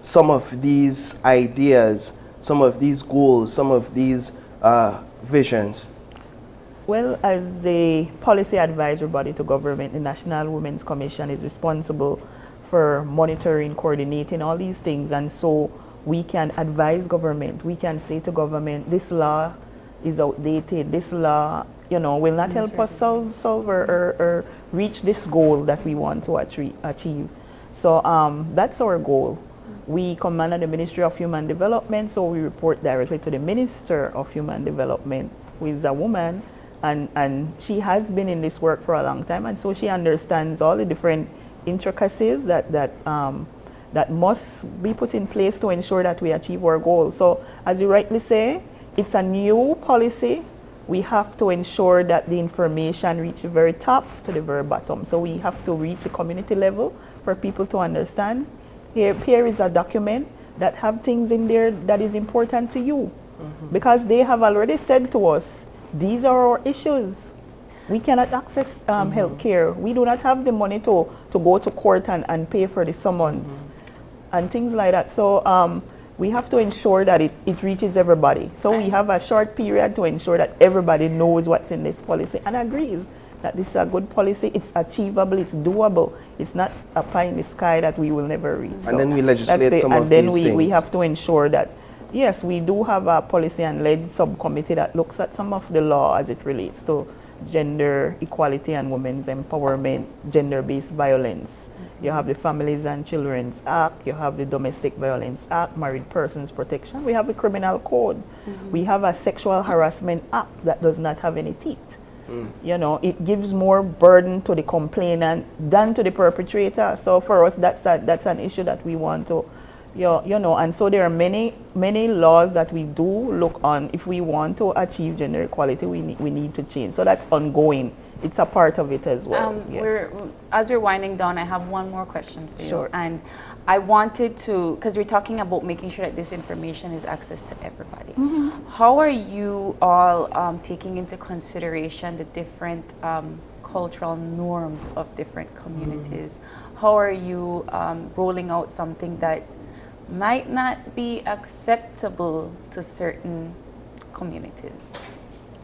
some of these ideas, some of these goals, some of these visions? Well, as the policy advisory body to government, the National Women's Commission is responsible for monitoring, coordinating all these things, and so we can advise government. We can say to government, this law is outdated, this law, you know, will not help us solve or reach this goal that we want to achieve. So that's our goal. We come under the Ministry of Human Development, so we report directly to the Minister of Human Development, who is a woman, and she has been in this work for a long time, and so she understands all the different intricacies that must be put in place to ensure that we achieve our goals. So as you rightly say, it's a new policy. We have to ensure that the information reaches the very top to the very bottom. So we have to reach the community level for people to understand. Here is a document that have things in there that is important to you. Because they have already said to us, these are our issues. We cannot access health care. We do not have the money to go to court and pay for the summons and things like that. So we have to ensure that it reaches everybody. So we have a short period to ensure that everybody knows what's in this policy and agrees that this is a good policy, it's achievable, it's doable. It's not a pie in the sky that we will never reach. And then we legislate some of these things. And then we have to ensure that, yes, we do have a policy and led subcommittee that looks at some of the law as it relates to gender equality and women's empowerment, gender-based violence. You have the Families and Children's Act, you have the Domestic Violence Act, Married Persons Protection, we have a criminal code. We have a Sexual Harassment Act that does not have any teeth. You know, it gives more burden to the complainant than to the perpetrator. So for us, that's an issue that we want to, you know, and so there are many laws that we do look on. If we want to achieve gender equality, we need to change. So that's ongoing. It's a part of it as well. Yes. As we're winding down, I have one more question for you. Sure. And I wanted to, because we're talking about making sure that this information is access to everybody. How are you all taking into consideration the different cultural norms of different communities? How are you rolling out something that might not be acceptable to certain communities?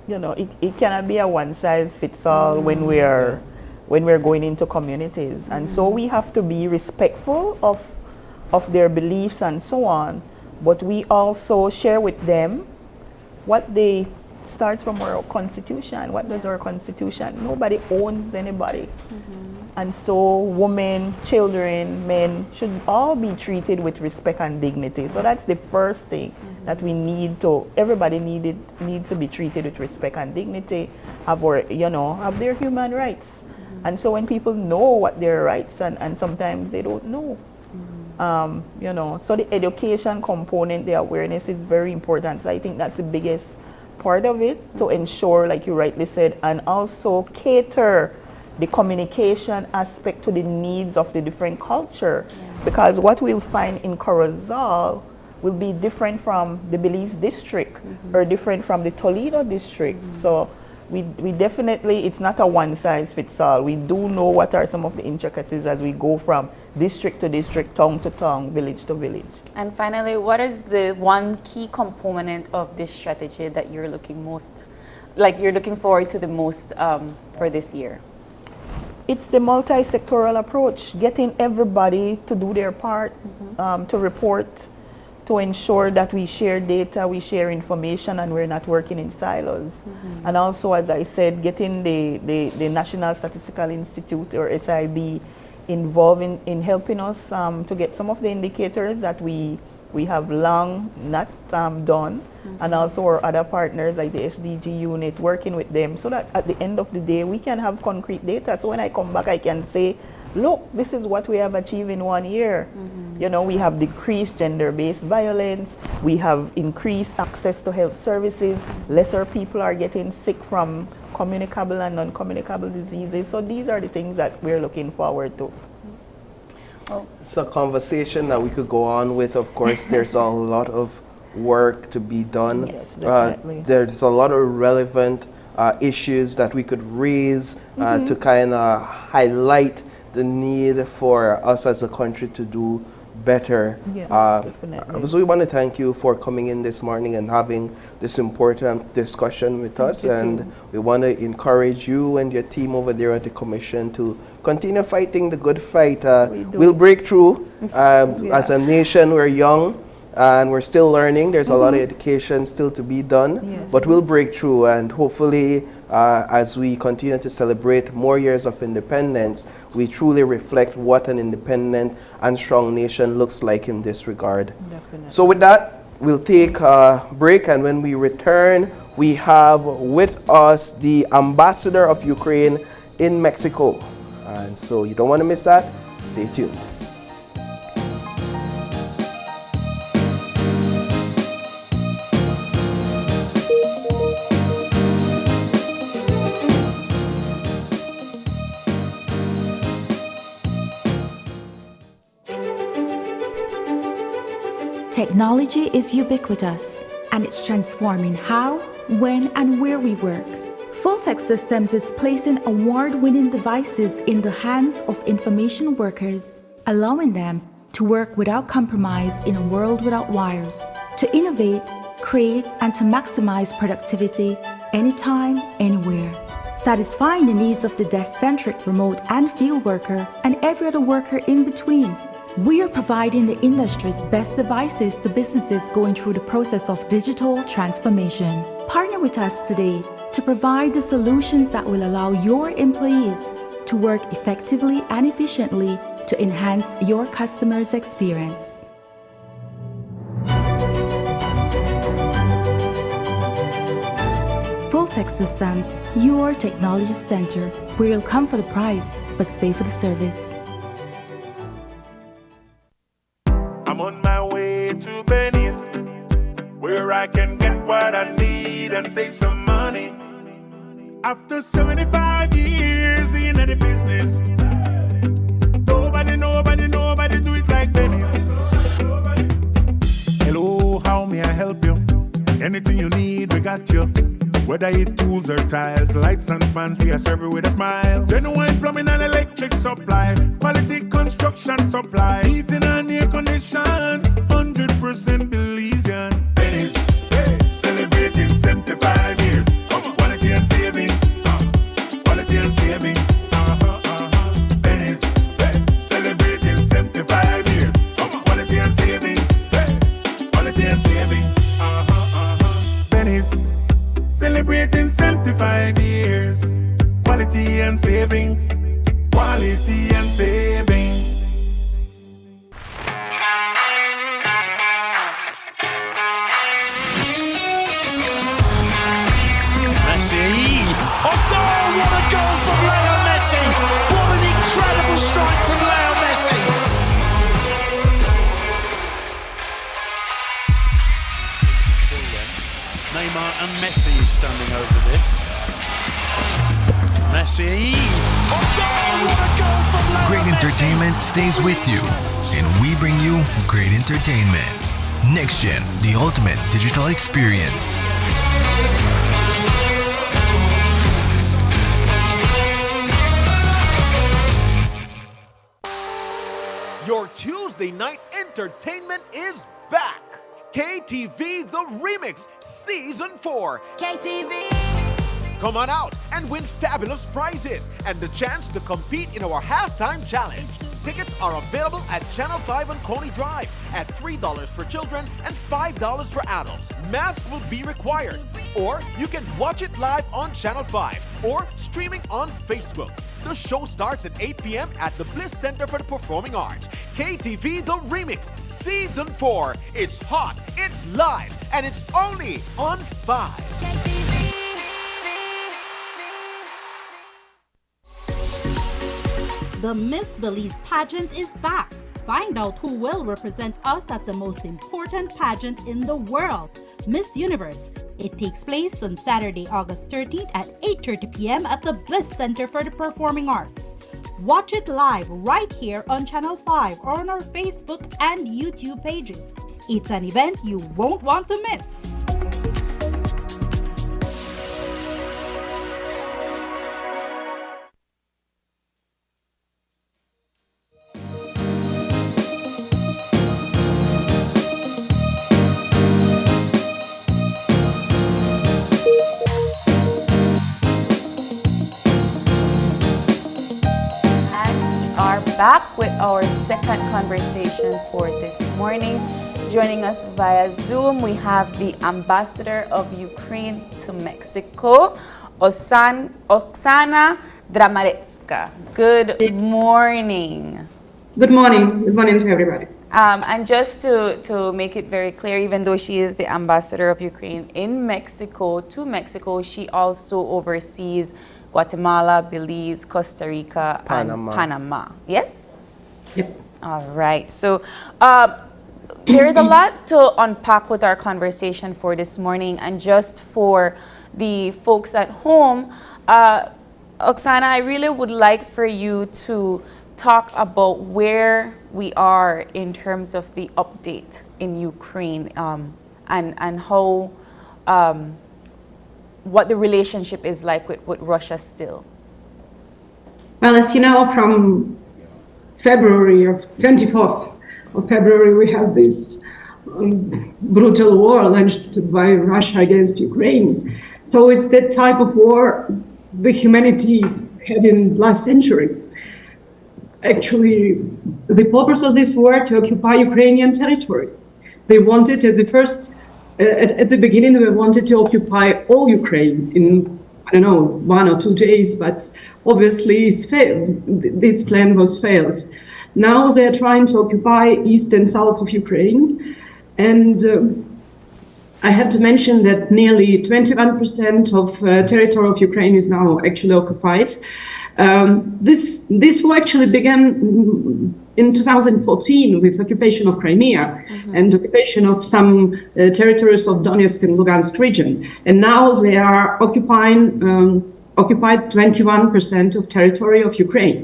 You know, it cannot be a one-size-fits-all when we're going into communities, and so we have to be respectful of their beliefs and so on, but we also share with them what the starts from our constitution. What does our constitution? Nobody owns anybody. And so women, children, men should all be treated with respect and dignity. So that's the first thing that we need to, everybody needs to be treated with respect and dignity, have their human rights. And so when people know what their rights and sometimes they don't know, so the education component, the awareness is very important. So I think that's the biggest part of it, to ensure, like you rightly said, and also cater the communication aspect to the needs of the different culture. Because what we'll find in Corozal will be different from the Belize district or different from the Toledo district. So we definitely, it's not a one size fits all. We do know what are some of the intricacies as we go from district to district, town to town, village to village. And finally, what is the one key component of this strategy that you're looking forward to the most for this year? It's the multi-sectoral approach, getting everybody to do their part, to report, to ensure that we share data, we share information, and we're not working in silos. And also, as I said, getting the National Statistical Institute, or SIB, involved in helping us to get some of the indicators that we have long not done, and also our other partners like the SDG unit, working with them so that at the end of the day we can have concrete data. So when I come back, I can say, look, this is what we have achieved in 1 year. We have decreased gender-based violence, we have increased access to health services, lesser people are getting sick from communicable and non-communicable diseases. So these are the things that we're looking forward to. It's a conversation that we could go on with. Of course, there's a lot of work to be done. Yes, definitely. There's a lot of relevant issues that we could raise to kind of highlight the need for us as a country to do better. Yes, definitely. So we want to thank you for coming in this morning and having this important discussion with us. And we want to encourage you and your team over there at the Commission to continue fighting the good fight. We'll break through. As a nation, we're young and we're still learning. There's a lot of education still to be done, but we'll break through, and hopefully as we continue to celebrate more years of independence, we truly reflect what an independent and strong nation looks like in this regard. Definitely. So with that, we'll take a break, and when we return, we have with us the ambassador of Ukraine in Mexico. And so you don't want to miss that. Stay tuned. Technology is ubiquitous, and it's transforming how, when, and where we work. Fulltech Systems is placing award-winning devices in the hands of information workers, allowing them to work without compromise in a world without wires, to innovate, create, and to maximize productivity anytime, anywhere, satisfying the needs of the desk-centric remote and field worker and every other worker in between. We are providing the industry's best devices to businesses going through the process of digital transformation. Partner with us today to provide the solutions that will allow your employees to work effectively and efficiently to enhance your customers' experience. Fulltech Systems, your technology center, where you'll come for the price but stay for the service. I'm on my way to Belize, where I can get what I need and save some money. After 75 years in the business, nobody do it like Belize. Hello, how may I help you? Anything you need, we got you. Whether it tools or tiles, lights and fans, we are serving with a smile. Genuine plumbing and electric supply, quality construction supply, heating and air condition, 100% Belizean. Belize, celebrating 75 years of quality and savings. Quality and savings. Belize, celebrating 75 years of quality and savings. Quality and savings. Belize. Celebrate since 75 years. Quality and savings. Quality and savings. Messi. Off goal! What a goal from Leo Messi! What an incredible strike from Leo Messi! Neymar and Messi is standing over this. Messi. Off goal! What a goal from Leo Great entertainment stays with you, and we bring you great entertainment. Next Gen, the ultimate digital experience. Your Tuesday night entertainment is back. KTV The Remix Season 4. KTV. Come on out and win fabulous prizes and the chance to compete in our halftime challenge. Tickets are available at Channel 5 on Coney Drive at $3 for children and $5 for adults. Mask will be required. Or you can watch it live on Channel 5 or streaming on Facebook. The show starts at 8 p.m. at the Bliss Center for the Performing Arts. KTV The Remix Season 4. It's hot, it's live, and it's only on 5. The Miss Belize pageant is back. Find out who will represent us at the most important pageant in the world, Miss Universe. It takes place on Saturday, August 13th at 8:30 p.m. at the Bliss Center for the Performing Arts. Watch it live right here on Channel 5 or on our Facebook and YouTube pages. It's an event you won't want to miss. Back with our second conversation for this morning. Joining us via Zoom, we have the Ambassador of Ukraine to Mexico, Oksana Dramaretska. Good morning. Good morning. Good morning to everybody. And just to make it very clear, even though she is the Ambassador of Ukraine in Mexico, to Mexico, she also oversees Guatemala, Belize, Costa Rica, and Panama. Yes? Yep. All right. So there is a lot to unpack with our conversation for this morning. And just for the folks at home, Oksana, I really would like for you to talk about where we are in terms of the update in Ukraine and how what the relationship is like with Russia still. Well, as you know, from February of 24th of February, we had this brutal war launched by Russia against Ukraine. So it's that type of war the humanity had in last century. Actually, the purpose of this war to occupy Ukrainian territory. They wanted at the beginning, they wanted to occupy all Ukraine in, I don't know, 1 or 2 days, but obviously it's failed. This plan was failed. Now they're trying to occupy east and south of Ukraine. And I have to mention that nearly 21% of territory of Ukraine is now actually occupied. This war actually began in 2014 with occupation of Crimea and occupation of some territories of Donetsk and Lugansk region. And now they are occupied 21% of territory of Ukraine.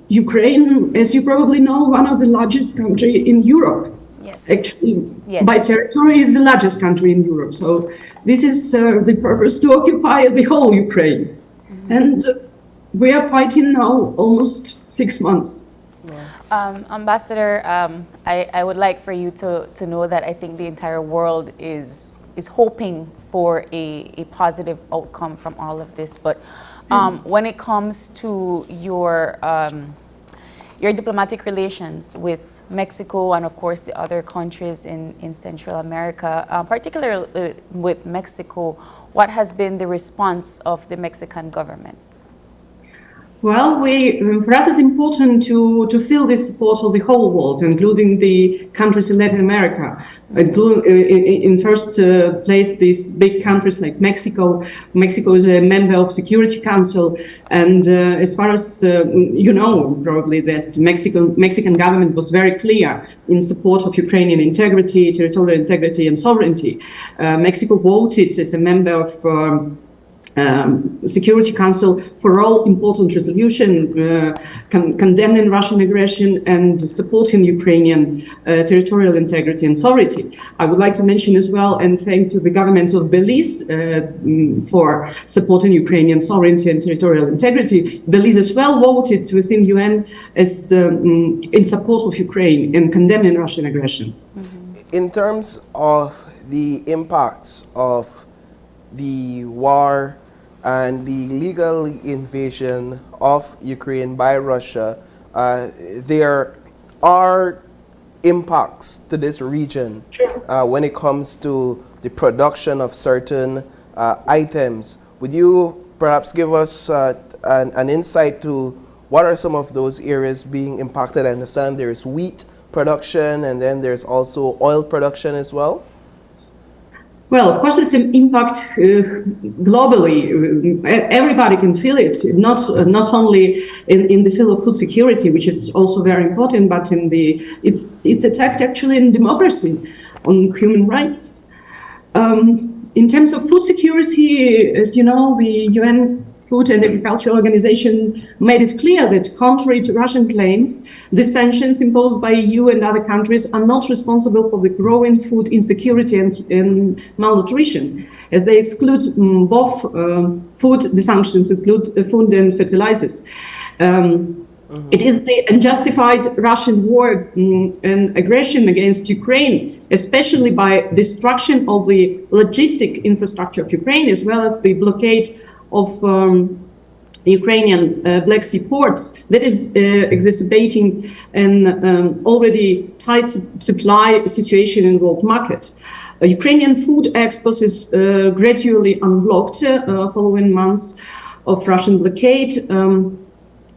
Ukraine, as you probably know, one of the largest country in Europe. Yes. Actually, by territory is the largest country in Europe. So this is the purpose to occupy the whole Ukraine. And we are fighting now almost 6 months. Ambassador, I would like for you to know that I think the entire world is hoping for a positive outcome from all of this. But when it comes to your diplomatic relations with Mexico and, of course, the other countries in Central America, particularly with Mexico. What has been the response of the Mexican government? Well, for us it's important to feel this support of the whole world, including the countries in Latin America. In first place, these big countries like Mexico. Mexico is a member of Security Council, and as far as you know, probably that Mexican government was very clear in support of Ukrainian integrity, territorial integrity, and sovereignty. Mexico voted as a member of Security Council for all important resolution condemning Russian aggression and supporting Ukrainian territorial integrity and sovereignty. I would like to mention as well and thank to the government of Belize for supporting Ukrainian sovereignty and territorial integrity. Belize as well voted within UN as in support of Ukraine and condemning Russian aggression. In terms of the impacts of the war and the legal invasion of Ukraine by Russia, there are impacts to this region when it comes to the production of certain items. Would you perhaps give us an insight to what are some of those areas being impacted? I understand there's wheat production and then there's also oil production as well. Well, of course, it's an impact globally. Everybody can feel it, not only in the field of food security, which is also very important, but it's attacked actually in democracy, on human rights. In terms of food security, as you know, the UN Food and Agriculture Organization made it clear that, contrary to Russian claims, the sanctions imposed by EU and other countries are not responsible for the growing food insecurity and malnutrition, as they exclude both food. The sanctions exclude food and fertilizers. It is the unjustified Russian war and aggression against Ukraine, especially by destruction of the logistic infrastructure of Ukraine, as well as the blockade of Ukrainian Black Sea ports, that is exacerbating an already tight supply situation in world market. Ukrainian food exports is gradually unblocked following months of Russian blockade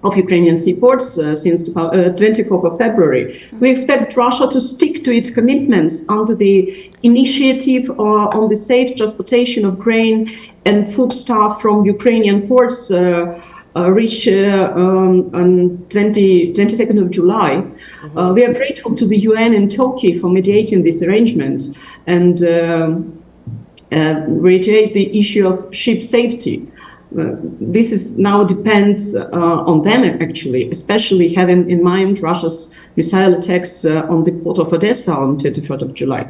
of Ukrainian seaports since 24th of February. We expect Russia to stick to its commitments under the initiative on the safe transportation of grain and foodstuff from Ukrainian ports reached on 22nd of July. We are grateful to the UN and Turkey for mediating this arrangement and reiterate the issue of ship safety. This is now depends on them actually, especially having in mind Russia's missile attacks on the port of Odessa on 23rd of July.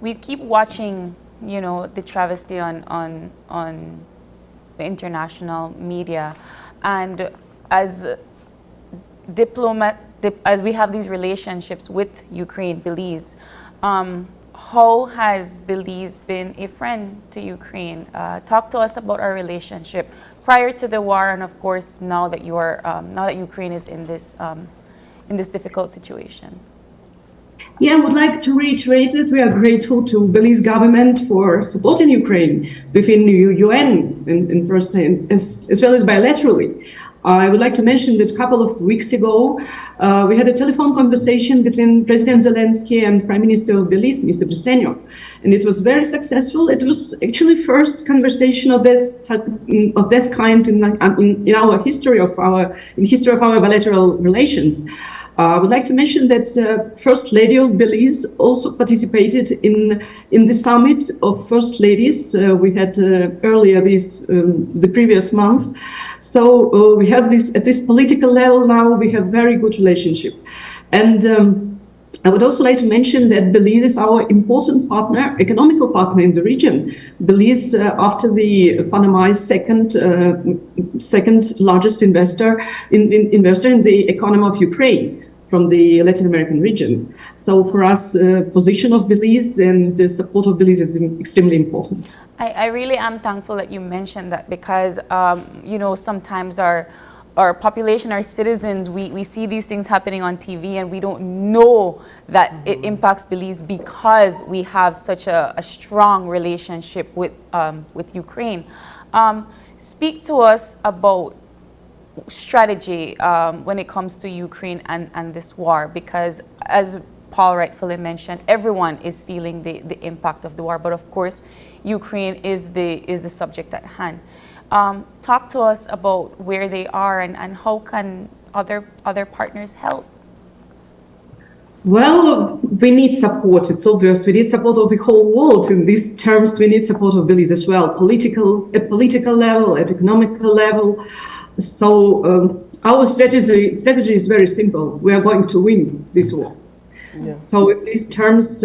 We keep watching, you know, the travesty on the international media, and as as we have these relationships with Ukraine, Belize. How has Belize been a friend to Ukraine? Talk to us about our relationship prior to the war, and of course now that you are now that Ukraine is in this difficult situation. Yeah, I would like to reiterate that we are grateful to Belize government for supporting Ukraine within the UN in first hand, as well as bilaterally. I would like to mention that a couple of weeks ago, we had a telephone conversation between President Zelensky and Prime Minister of Belize, Mr. Briceño, and it was very successful. It was actually first conversation of this kind in our history of our bilateral relations. I would like to mention that First Lady of Belize also participated in the summit of First Ladies we had earlier the previous month. So we have this at this political level now. We have very good relationship, and I would also like to mention that Belize is our important partner, economical partner in the region. Belize, after the Panama, is second largest investor in the economy of Ukraine from the Latin American region. So for us, position of Belize and the support of Belize is extremely important. I really am thankful that you mentioned that, because you know, sometimes our our population, our citizens, we see these things happening on TV and we don't know that it impacts Belize because we have such a strong relationship with Ukraine. Speak to us about strategy when it comes to Ukraine and this war, because as Paul rightfully mentioned, everyone is feeling the impact of the war, but of course Ukraine is the subject at hand. Talk to us about where they are and how can other partners help. Well, we need support. It's obvious. We need support of the whole world. In these terms, we need support of Belize as well. At political level, at economical level. So our strategy is very simple. We are going to win this war. Yeah. So in these terms,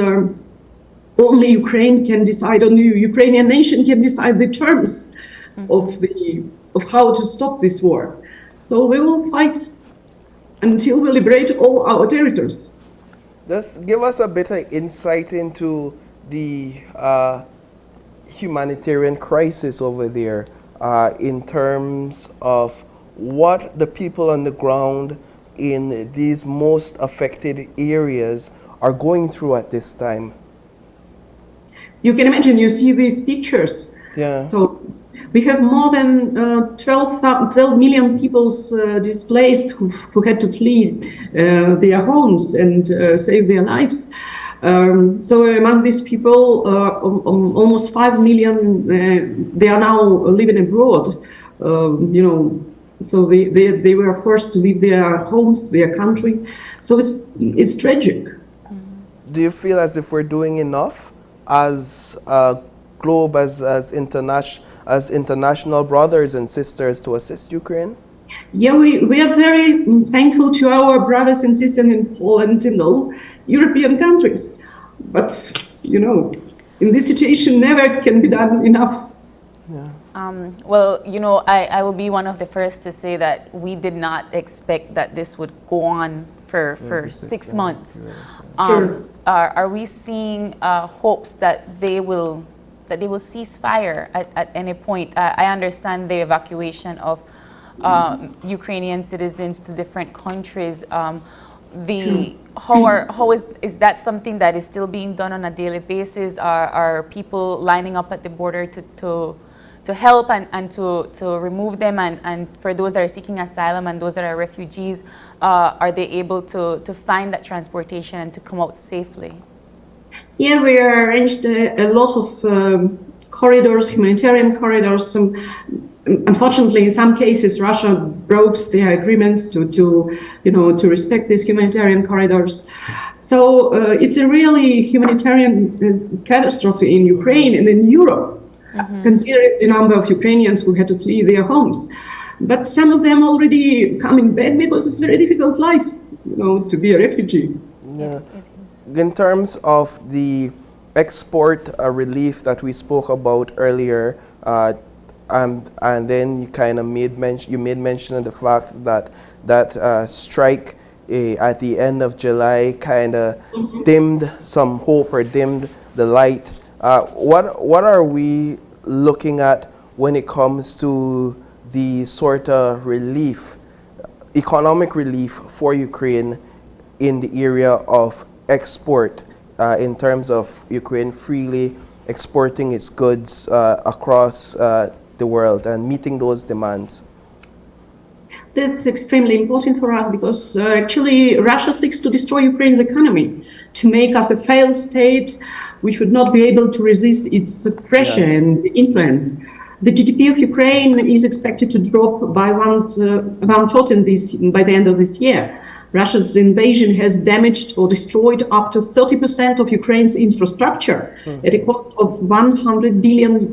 only Ukraine can decide. Only Ukrainian nation can decide the terms of how to stop this war. So we will fight until we liberate all our territories. Just give us a bit of insight into the humanitarian crisis over there in terms of what the people on the ground in these most affected areas are going through at this time. You can imagine, you see these pictures. Yeah. So we have more than 12 million people displaced who had to flee their homes and save their lives. So among these people, almost 5 million, they are now living abroad. So they were forced to leave their homes, their country. So it's tragic. Do you feel as if we're doing enough as a globe, as international brothers and sisters to assist Ukraine? Yeah, we are very thankful to our brothers and sisters in Poland and all European countries. But, in this situation, never can be done enough. Yeah. Well, I will be one of the first to say that we did not expect that this would go on for 6 months. Are we seeing hopes that they will cease fire at any point? I understand the evacuation of Ukrainian citizens to different countries. Is that something that is still being done on a daily basis? Are people lining up at the border to help and to remove them? And for those that are seeking asylum and those that are refugees, are they able to find that transportation and to come out safely? Yeah, we arranged a lot of corridors, humanitarian corridors. Unfortunately, in some cases, Russia broke their agreements to respect these humanitarian corridors. So it's a really humanitarian catastrophe in Ukraine and in Europe, considering the number of Ukrainians who had to flee their homes. But some of them already coming back because it's a very difficult life, to be a refugee. Yeah. In terms of the export relief that we spoke about earlier, and then you kind of made mention of the fact that strike at the end of July kind of dimmed some hope or dimmed the light. What are we looking at when it comes to the sort of economic relief for Ukraine in the area of export, in terms of Ukraine freely exporting its goods across the world and meeting those demands? This is extremely important for us because actually Russia seeks to destroy Ukraine's economy, to make us a failed state which would not be able to resist its pressure and influence. The GDP of Ukraine is expected to drop by one fourth by the end of this year. Russia's invasion has damaged or destroyed up to 30% of Ukraine's infrastructure at a cost of $100 billion.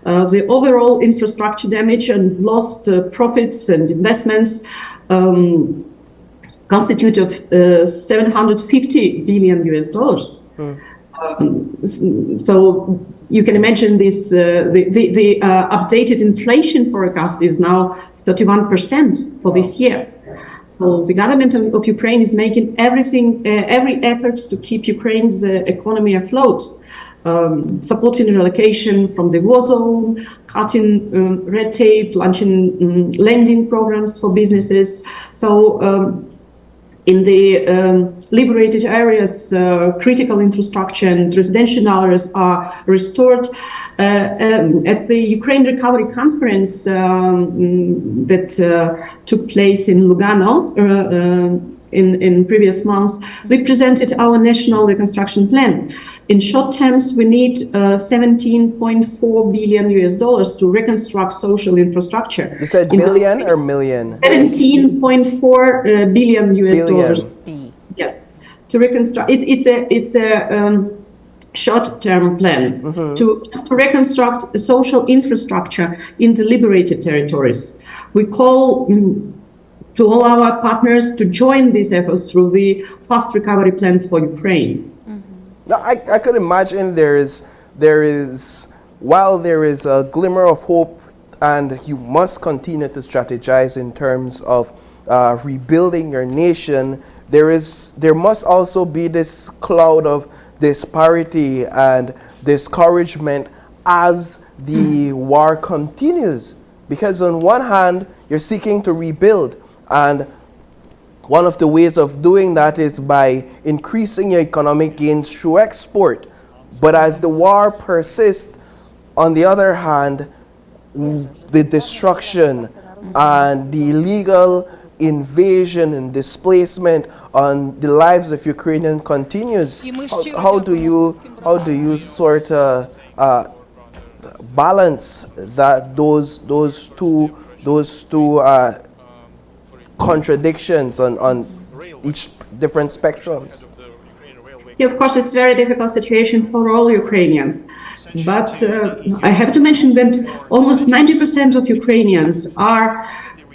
The overall infrastructure damage and lost profits and investments constitute of $750 billion. So you can imagine this. The updated inflation forecast is now 31% for this year. So the government of Ukraine is making every efforts to keep Ukraine's economy afloat. supporting relocation from the war zone, cutting red tape, launching lending programs for businesses. So in the liberated areas, critical infrastructure and residential areas are restored. At the Ukraine Recovery Conference that took place in Lugano in previous months, we presented our national reconstruction plan. In short terms, we need $17.4 billion to reconstruct social infrastructure. You said billion or million? $17.4 billion. Yes, to reconstruct. It's a short-term plan to reconstruct social infrastructure in the liberated territories. We call to all our partners to join these efforts through the fast recovery plan for Ukraine. Now, I could imagine while there is a glimmer of hope, and you must continue to strategize in terms of rebuilding your nation, there must also be this cloud of disparity and discouragement as the war continues. Because on one hand, you're seeking to rebuild, and one of the ways of doing that is by increasing your economic gains through export. But as the war persists, on the other hand, the destruction and the illegal invasion and displacement on the lives of Ukrainians continues. How do you sort of balance that those two contradictions on each different spectrums? Yeah, of course, it's a very difficult situation for all Ukrainians. But I have to mention that almost 90% of Ukrainians are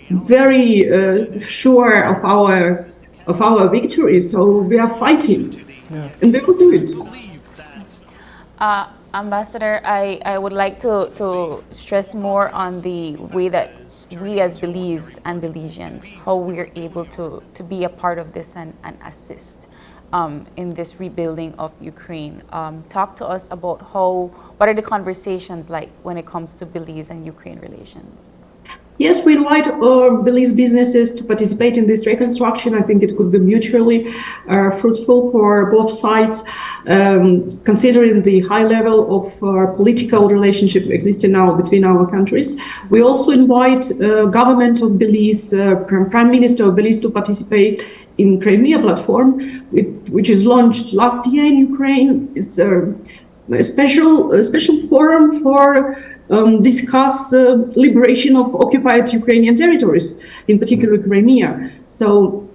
very sure of our victory. So we are fighting, and we will do it. Ambassador, I would like to stress more on the way that we as Belize and Belizeans, how we are able to be a part of this and assist in this rebuilding of Ukraine. Talk to us about what are the conversations like when it comes to Belize and Ukraine relations? Yes, we invite Belize businesses to participate in this reconstruction. I think it could be mutually fruitful for both sides, considering the high level of political relationship existing now between our countries. We also invite government of Belize, Prime Minister of Belize, to participate in Crimea platform, which is launched last year in Ukraine. It's a special forum for discuss liberation of occupied Ukrainian territories, in particular Crimea. So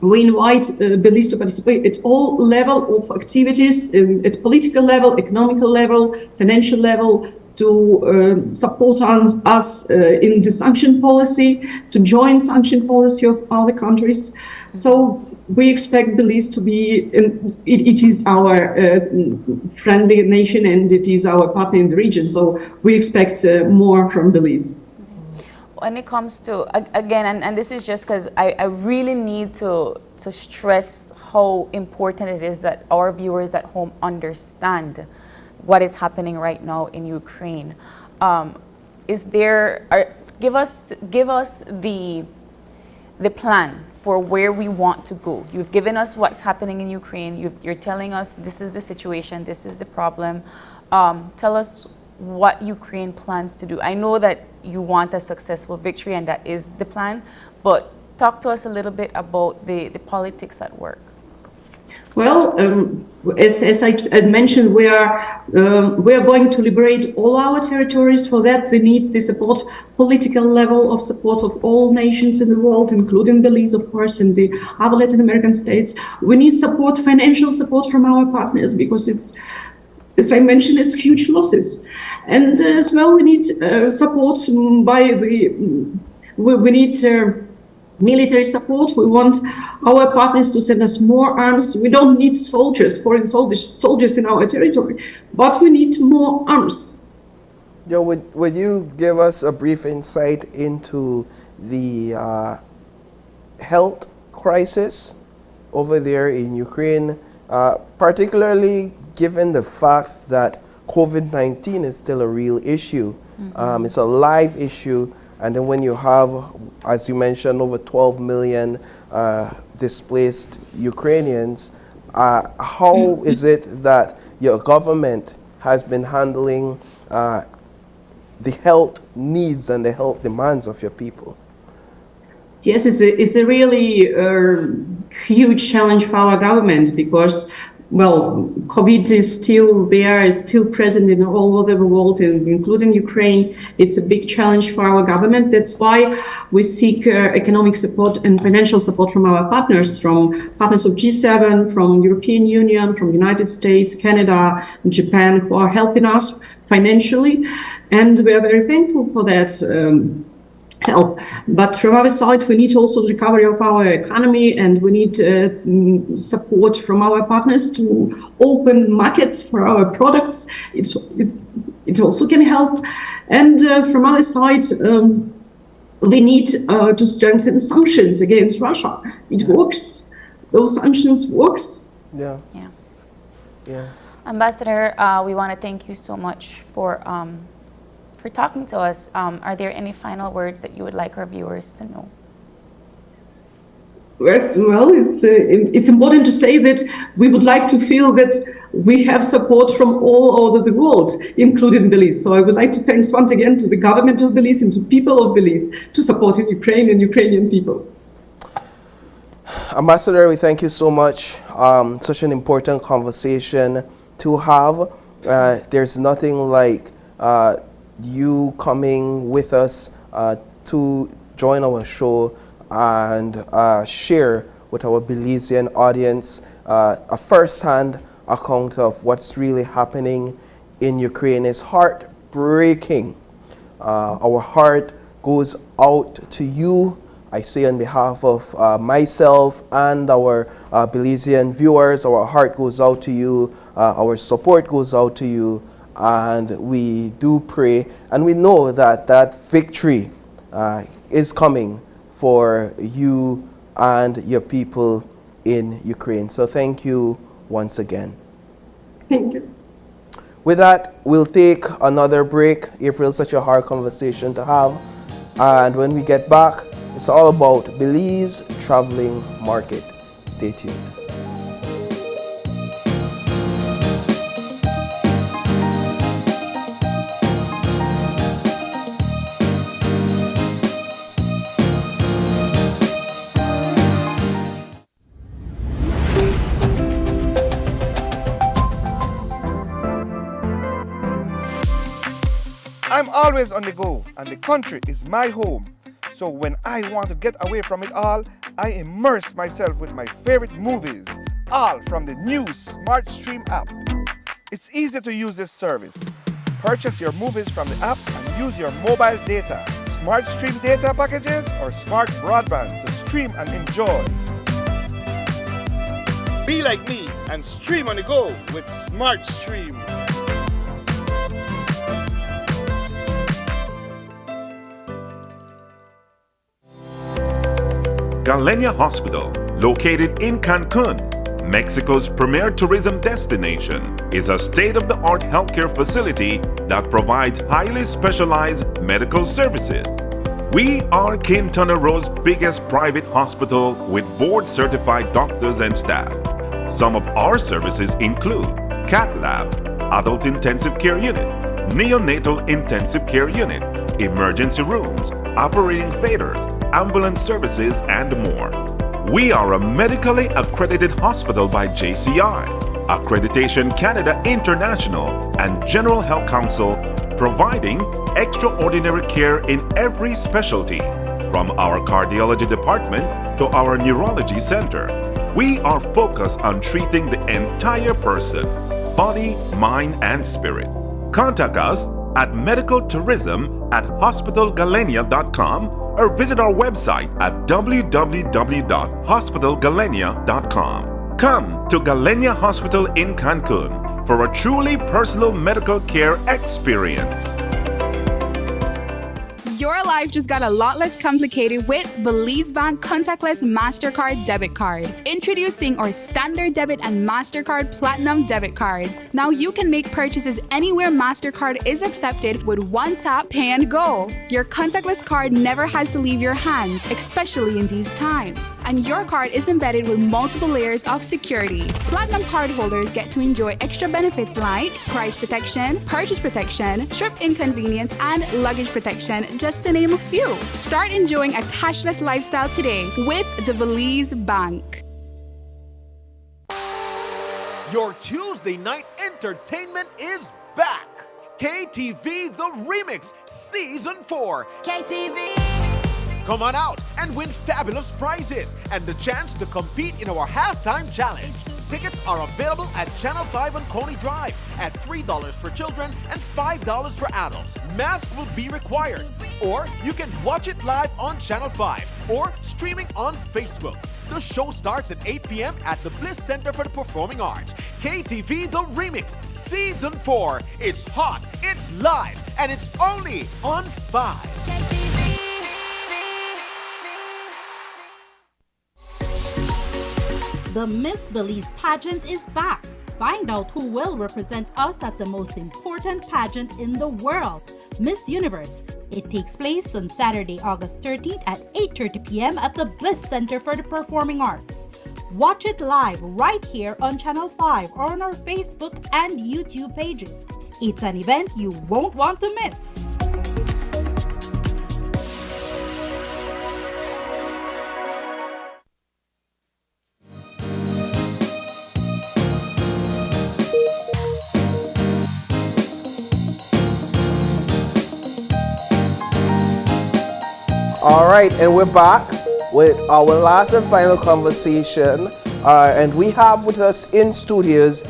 we invite Belize to participate at all level of activities, at political level, economical level, financial level, to support us in the sanction policy, to join sanction policy of other countries. So we expect Belize to be, it is our friendly nation and it is our partner in the region. So we expect more from Belize. When it comes to, again, and this is just because I really need to stress how important it is that our viewers at home understand what is happening right now in Ukraine. Give us the plan for where we want to go. You've given us what's happening in Ukraine. You're telling us this is the situation, this is the problem. Tell us what Ukraine plans to do. I know that you want a successful victory and that is the plan, but talk to us a little bit about the politics at work. Well, as I mentioned, we are going to liberate all our territories. For that, we need the support, political level of support of all nations in the world, including Belize, of course, and the other Latin American states. We need support, financial support from our partners, because it's, as I mentioned, it's huge losses. And as well, we need support by we need military support. We want our partners to send us more arms. We don't need soldiers, foreign soldiers in our territory, but we need more arms. Joe, would you give us a brief insight into the health crisis over there in Ukraine, particularly given the fact that COVID-19 is still a real issue, it's a live issue, and then when you have, as you mentioned, over 12 million displaced Ukrainians, how is it that your government has been handling the health needs and the health demands of your people? Yes, it's a really huge challenge for our government because, well, COVID is still there, is still present in all over the world, including Ukraine. It's a big challenge for our government. That's why we seek economic support and financial support from our partners of G7, from European Union, from United States, Canada, and Japan, who are helping us financially. And we are very thankful for that help. But from our side, we need also the recovery of our economy, and we need support from our partners to open markets for our products. It also can help. And from our side, we need to strengthen sanctions against Russia. It works. Those sanctions works. Yeah. Ambassador, we want to thank you so much for talking to us. Are there any final words that you would like our viewers to know? Yes, well, it's important to say that we would like to feel that we have support from all over the world, including Belize. So I would like to thank once again to the government of Belize and to people of Belize to supporting Ukraine and Ukrainian people. Ambassador, we thank you so much. Such an important conversation to have. There's nothing like you coming with us to join our show and share with our Belizean audience a first-hand account of what's really happening in Ukraine. It's heartbreaking. Our heart goes out to you. I say on behalf of myself and our Belizean viewers, our heart goes out to you, our support goes out to you, and we do pray, and we know that that victory is coming for you and your people in Ukraine. So thank you once again. Thank you. With that, we'll take another break. April, such a hard conversation to have. And when we get back, it's all about Belize traveling market. Stay tuned. I'm always on the go, and the country is my home. So when I want to get away from it all, I immerse myself with my favorite movies, all from the new Smart Stream app. It's easy to use this service. Purchase your movies from the app and use your mobile data, Smart Stream data packages, or smart broadband to stream and enjoy. Be like me and stream on the go with Smart Stream. Galenia Hospital, located in Cancun, Mexico's premier tourism destination, is a state-of-the-art healthcare facility that provides highly specialized medical services. We are Quintana Roo's biggest private hospital with board-certified doctors and staff. Some of our services include cath lab, adult intensive care unit, neonatal intensive care unit, emergency rooms, operating theaters, ambulance services, and more. We are a medically accredited hospital by JCI, Accreditation Canada International, and General Health Council, providing extraordinary care in every specialty, from our cardiology department to our neurology center. We are focused on treating the entire person, body, mind, and spirit. Contact us at medicaltourism@hospitalgalenia.com or visit our website at www.hospitalgalenia.com. Come to Galenia Hospital in Cancun for a truly personal medical care experience. Your life just got a lot less complicated with Belize Bank contactless MasterCard debit card. Introducing our standard debit and MasterCard Platinum debit cards. Now you can make purchases anywhere MasterCard is accepted with one tap, pay and go. Your contactless card never has to leave your hands, especially in these times. And your card is embedded with multiple layers of security. Platinum card holders get to enjoy extra benefits like price protection, purchase protection, trip inconvenience, and luggage protection, just to name a few. Start enjoying a cashless lifestyle today with the Belize Bank. Your Tuesday night entertainment is back. KTV The Remix Season 4. KTV. Come on out and win fabulous prizes and the chance to compete in our halftime challenge. Tickets are available at Channel 5 on Coney Drive at $3 for children and $5 for adults. Mask will be required. Or you can watch it live on Channel 5 or streaming on Facebook. The show starts at 8 p.m. at the Bliss Center for the Performing Arts. KTV The Remix Season 4. It's hot, it's live, and it's only on 5. The Miss Belize pageant is back. Find out who will represent us at the most important pageant in the world, Miss Universe. It takes place on Saturday, August 13th at 8:30 p.m. at the Bliss Center for the Performing Arts. Watch it live right here on Channel 5 or on our Facebook and YouTube pages. It's an event you won't want to miss. All right, and we're back with our last and final conversation. And we have with us in studios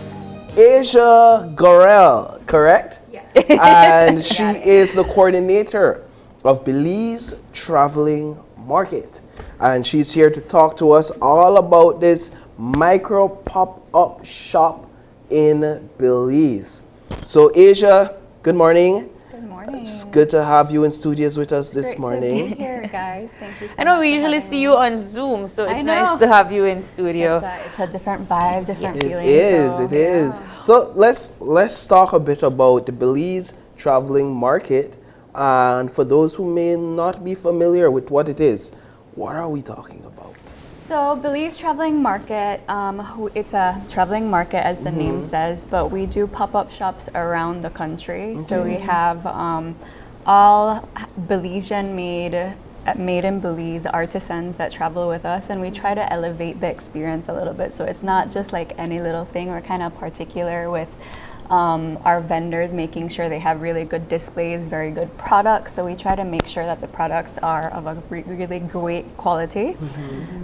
Asia Gorel, correct? Yes. And she is the coordinator of Belize Traveling Market. And she's here to talk to us all about this micro pop-up shop in Belize. So Asia, good morning. It's good to have you in studios with us this morning. Great to be here, guys. Thank you so much. I know we usually see you on Zoom, so it's nice to have you in studio. It's a different vibe, different feeling. It is. So let's talk a bit about the Belize Traveling Market. And for those who may not be familiar with what it is, what are we talking about? So Belize Traveling Market, it's a traveling market as the name says, but we do pop-up shops around the country. So we have all Belizean made in Belize artisans that travel with us, and we try to elevate the experience a little bit. So it's not just like any little thing. We're kind of particular with our vendors, making sure they have really good displays, very good products. So we try to make sure that the products are of a really great quality.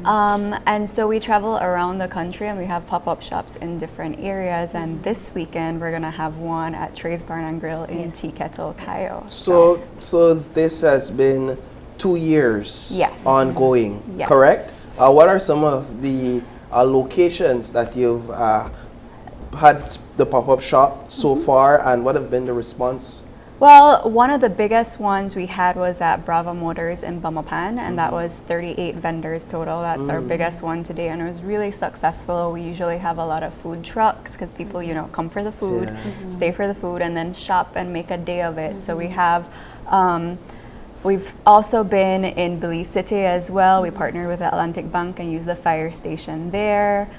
And so we travel around the country and we have pop-up shops in different areas. And this weekend we're gonna have one at Trey's Barn and Grill in Tea Kettle, Cayo. So this has been 2 years ongoing, correct? What are some of the locations that you've had the pop-up shop so far, and what have been the response? Well, one of the biggest ones we had was at Brava Motors in Bamapan, and that was 38 vendors total. That's our biggest one today, and it was really successful. We usually have a lot of food trucks because people, you know, come for the food, stay for the food, and then shop and make a day of it. So we have we've also been in Belize City as well. We partnered with the Atlantic Bank and used the fire station there.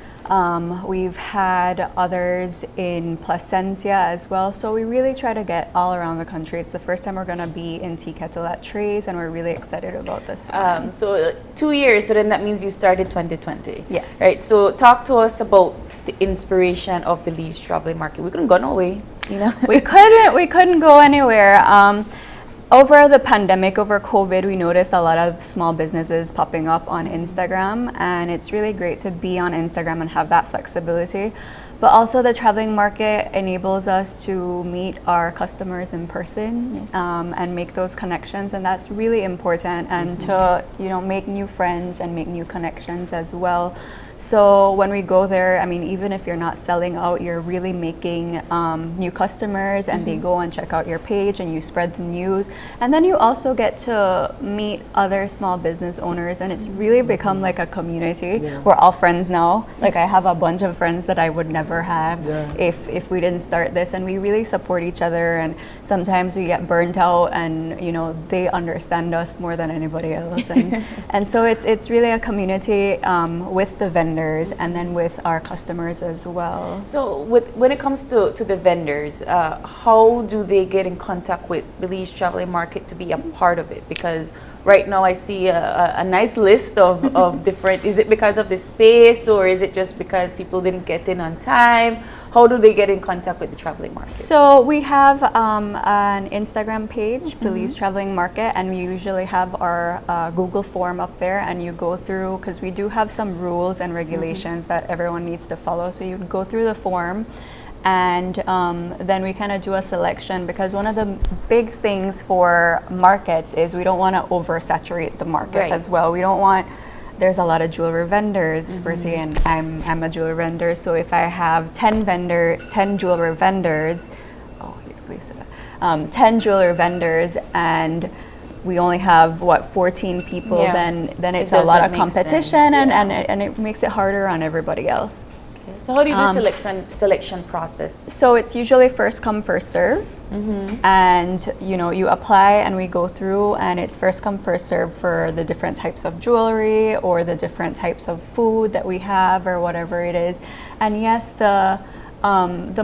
We've had others in Placencia as well. So we really try to get all around the country. It's the first time we're going to be in Tea Kettle at Trey's, and we're really excited about this one. So 2 years, so then that means you started 2020. Yes. Right, so talk to us about the inspiration of Belize Traveling Market. We couldn't go no way, you know? We couldn't go anywhere. Over the pandemic, over COVID, we noticed a lot of small businesses popping up on Instagram, and it's really great to be on Instagram and have that flexibility. But also the traveling market enables us to meet our customers in person and make those connections, and that's really important, and to, you know, make new friends and make new connections as well. So when we go there, I mean, even if you're not selling out, you're really making new customers, and they go and check out your page, and you spread the news. And then you also get to meet other small business owners, and it's really become like a community. We're all friends now. Like, I have a bunch of friends that I would never have if we didn't start this, and we really support each other. And sometimes we get burnt out, and you know, they understand us more than anybody else. And so it's really a community with the vendors and then with our customers as well. So when it comes to the vendors, how do they get in contact with Belize Traveling Market to be a part of it? Because right now I see a nice list of different, is it because of the space, or is it just because people didn't get in on time? How do they get in contact with the Traveling Market? So we have an Instagram page, Belize Traveling Market, and we usually have our Google form up there, and you go through, because we do have some rules and regulations that everyone needs to follow. So you go through the form, and then we kind of do a selection, because one of the big things for markets is we don't want to oversaturate the market as well. We don't want, there's a lot of jewelry vendors per se, and I'm a jewelry vendor, so if I have 10 jewelry vendors, 10 jewelry vendors, and we only have 14 people, then it's a lot of competition, and it makes it harder on everybody else. Okay. So how do you do the selection process? So it's usually first come, first serve, and you know, you apply, and we go through, and it's first come, first serve for the different types of jewelry or the different types of food that we have or whatever it is. And yes, the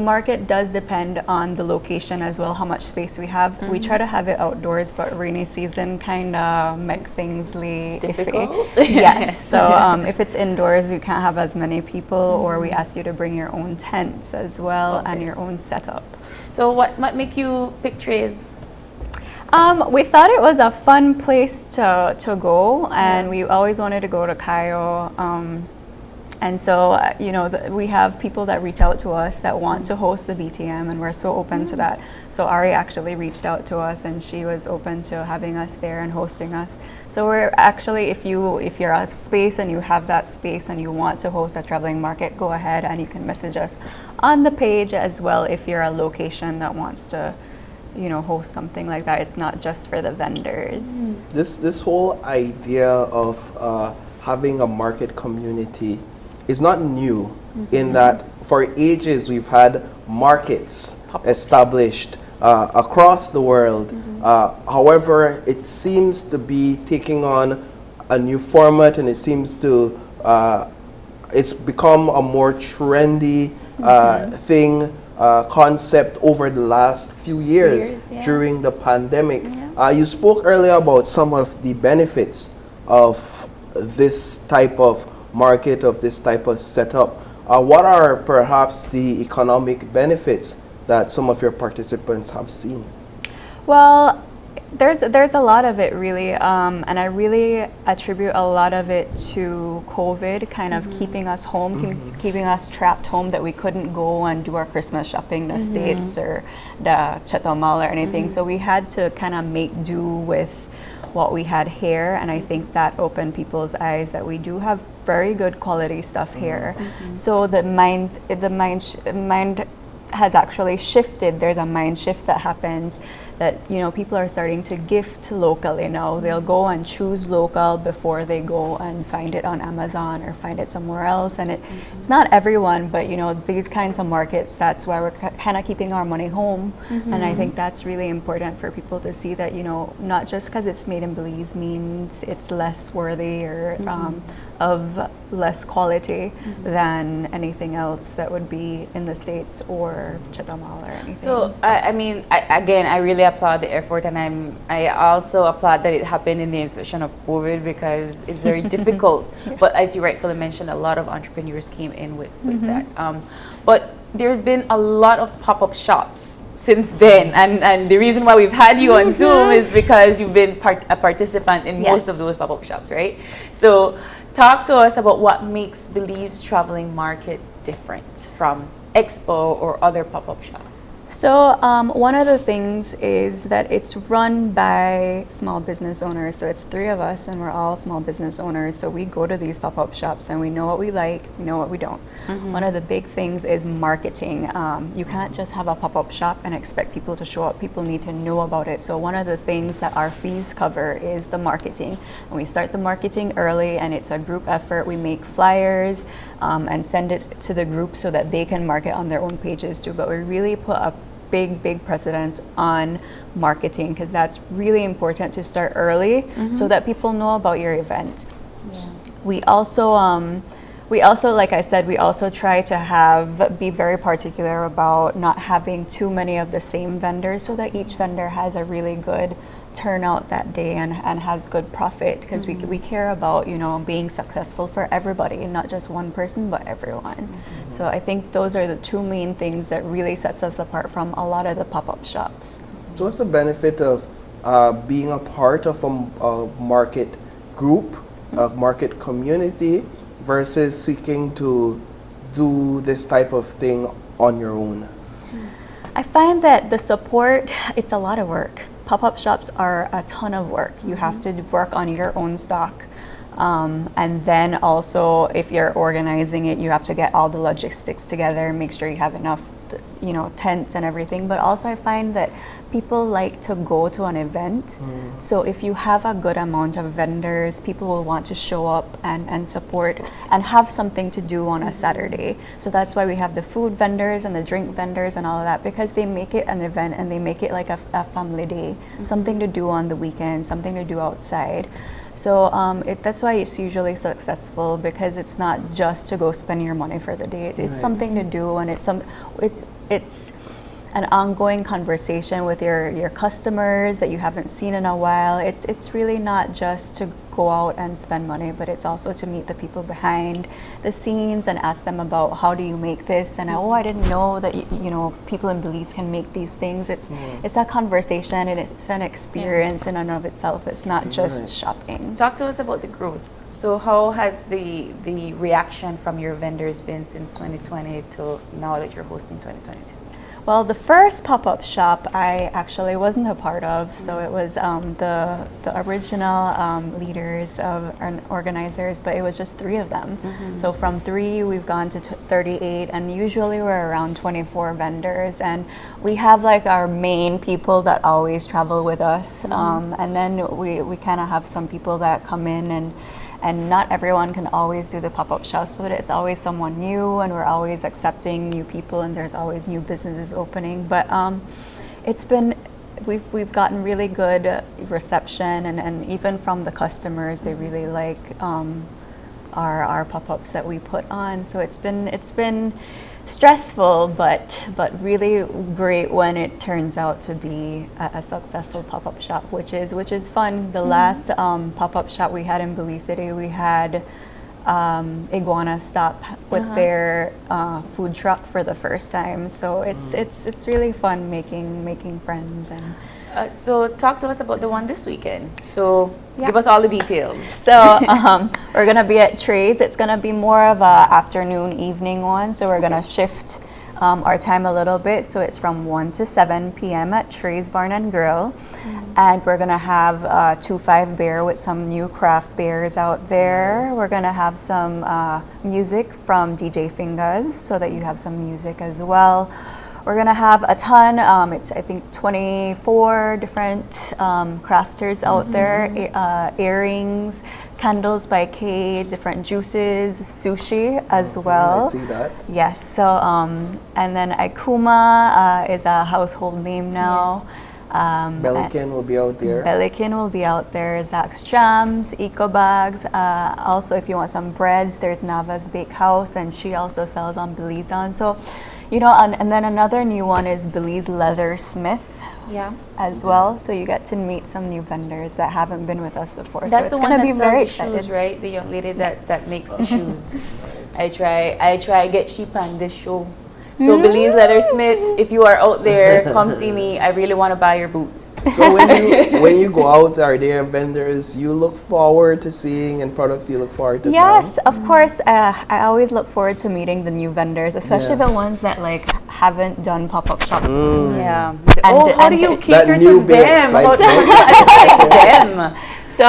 market does depend on the location as well, how much space we have. We try to have it outdoors, but rainy season kind of make things difficult. Yes. So if it's indoors, you can't have as many people, or we ask you to bring your own tents as well and your own setup. So what make you pick Trays? We thought it was a fun place to go, and we always wanted to go to Cayo. And so, you know, we have people that reach out to us that want to host the BTM, and we're so open to that. So Ari actually reached out to us, and she was open to having us there and hosting us. So we're actually, if you're out of space and you have that space and you want to host a traveling market, go ahead and you can message us on the page as well if you're a location that wants to, you know, host something like that. It's not just for the vendors. This whole idea of having a market community is not new, in that for ages we've had markets established across the world. However, it seems to be taking on a new format, and it seems to it's become a more trendy concept over the last few years during the pandemic. You spoke earlier about some of the benefits of this type of market, of this type of setup. What are perhaps the economic benefits that some of your participants have seen? Well, there's a lot of it really, and I really attribute a lot of it to COVID kind of keeping us home, keeping us trapped home, that we couldn't go and do our Christmas shopping in the States or the Chatham Mall or anything. So we had to kind of make do with what we had here, and I think that opened people's eyes that we do have very good quality stuff here. So the mind has actually shifted. There's a mind shift that happens, that, you know, people are starting to gift locally now. They'll go and choose local before they go and find it on Amazon or find it somewhere else. And it's not everyone, but you know, these kinds of markets, that's why we're kind of keeping our money home. And I think that's really important for people to see that, you know, not just because it's made in Belize means it's less worthy or of less quality than anything else that would be in the States or Chatham Mall or anything. So I mean, I really applaud the effort, and I also applaud that it happened in the inception of COVID, because it's very difficult. But as you rightfully mentioned, a lot of entrepreneurs came in with that. But there have been a lot of pop-up shops since then, and the reason why we've had you on Zoom is because you've been a participant in most of those pop-up shops, right? So talk to us about what makes Belize Traveling Market different from Expo or other pop-up shops. So one of the things is that it's run by small business owners. So it's 3 of us and we're all small business owners. So we go to these pop-up shops and we know what we like, we know what we don't. One of the big things is marketing. You can't just have a pop-up shop and expect people to show up. People need to know about it. So one of the things that our fees cover is the marketing. And we start the marketing early and it's a group effort. We make flyers and send it to the group so that they can market on their own pages too. But we really put a big precedence on marketing because that's really important to start early so that people know about your event. We also like I said, we also try to be very particular about not having too many of the same vendors so that each vendor has a really good turnout that day and has good profit because we care about, you know, being successful for everybody, not just one person but everyone. So I think those are the 2 main things that really sets us apart from a lot of the pop-up shops. So what's the benefit of being a part of a market group, a market community versus seeking to do this type of thing on your own? I find that the support, it's a lot of work. Pop-up shops are a ton of work. You have to work on your own stock. And then also if you're organizing it, you have to get all the logistics together, make sure you have enough, you know, tents and everything. But also I find that people like to go to an event. So if you have a good amount of vendors, people will want to show up and support and have something to do on a Saturday. So that's why we have the food vendors and the drink vendors and all of that, because they make it an event and they make it like a family day, something to do on the weekend, something to do outside. So that's why it's usually successful, because it's not just to go spend your money for the day. It's something to do, and it's an ongoing conversation with your customers that you haven't seen in a while. It's really not just to go out and spend money, but it's also to meet the people behind the scenes and ask them about how do you make this, and I didn't know that you know people in Belize can make these things. It's a conversation and it's an experience in and of itself. It's not just shopping. Talk to us about the growth. So how has the reaction from your vendors been since 2020 to now that you're hosting 2022? Well, the first pop-up shop I actually wasn't a part of, so it was the original leaders and organizers, but it was just 3 of them. So from 3 we've gone to 38, and usually we're around 24 vendors, and we have like our main people that always travel with us, and then we kind of have some people that come in, and not everyone can always do the pop-up shops, but it's always someone new, and we're always accepting new people, and there's always new businesses opening. But it's been, we've gotten really good reception, and even from the customers, they really like our pop-ups that we put on. So it's been stressful, but really great when it turns out to be a successful pop-up shop, which is fun. The last pop-up shop we had in Belize City, we had Iguana stop with their food truck for the first time. So it's really fun making friends. And so talk to us about the one this weekend. So give us all the details. So we're gonna be at Trey's. It's gonna be more of a afternoon, evening one. So we're gonna shift our time a little bit. So it's from 1 to 7 p.m. at Trey's Barn and Grill. And we're gonna have 2-5 beer with some new craft beers out there. We're gonna have some music from DJ Fingers, so that you have some music as well. We're gonna have a ton, it's I think 24 different crafters out there, earrings, candles by Kay, different juices, sushi as well. I see that. Yes, so, and then Aikuma is a household name now. Belican will be out there. Belican will be out there. Zach's Jams, Eco Bags. Also, if you want some breads, there's Nava's Bakehouse, and she also sells on Belize on. So, you know, and then another new one is Belize Leathersmith. As well, so you get to meet some new vendors that haven't been with us before. That's so it's the one gonna that be sells very the shoes, right? The young lady that makes the shoes. I try get cheap on this show. So Belize Leathersmith, if you are out there, come see me. I really want to buy your boots. So when you go out, are there vendors you look forward to seeing and products you look forward to Yes, buying? of course. I always look forward to meeting the new vendors, especially the ones that like haven't done pop-up shop. Yeah. And, how do you and cater to them? How do you advise them? So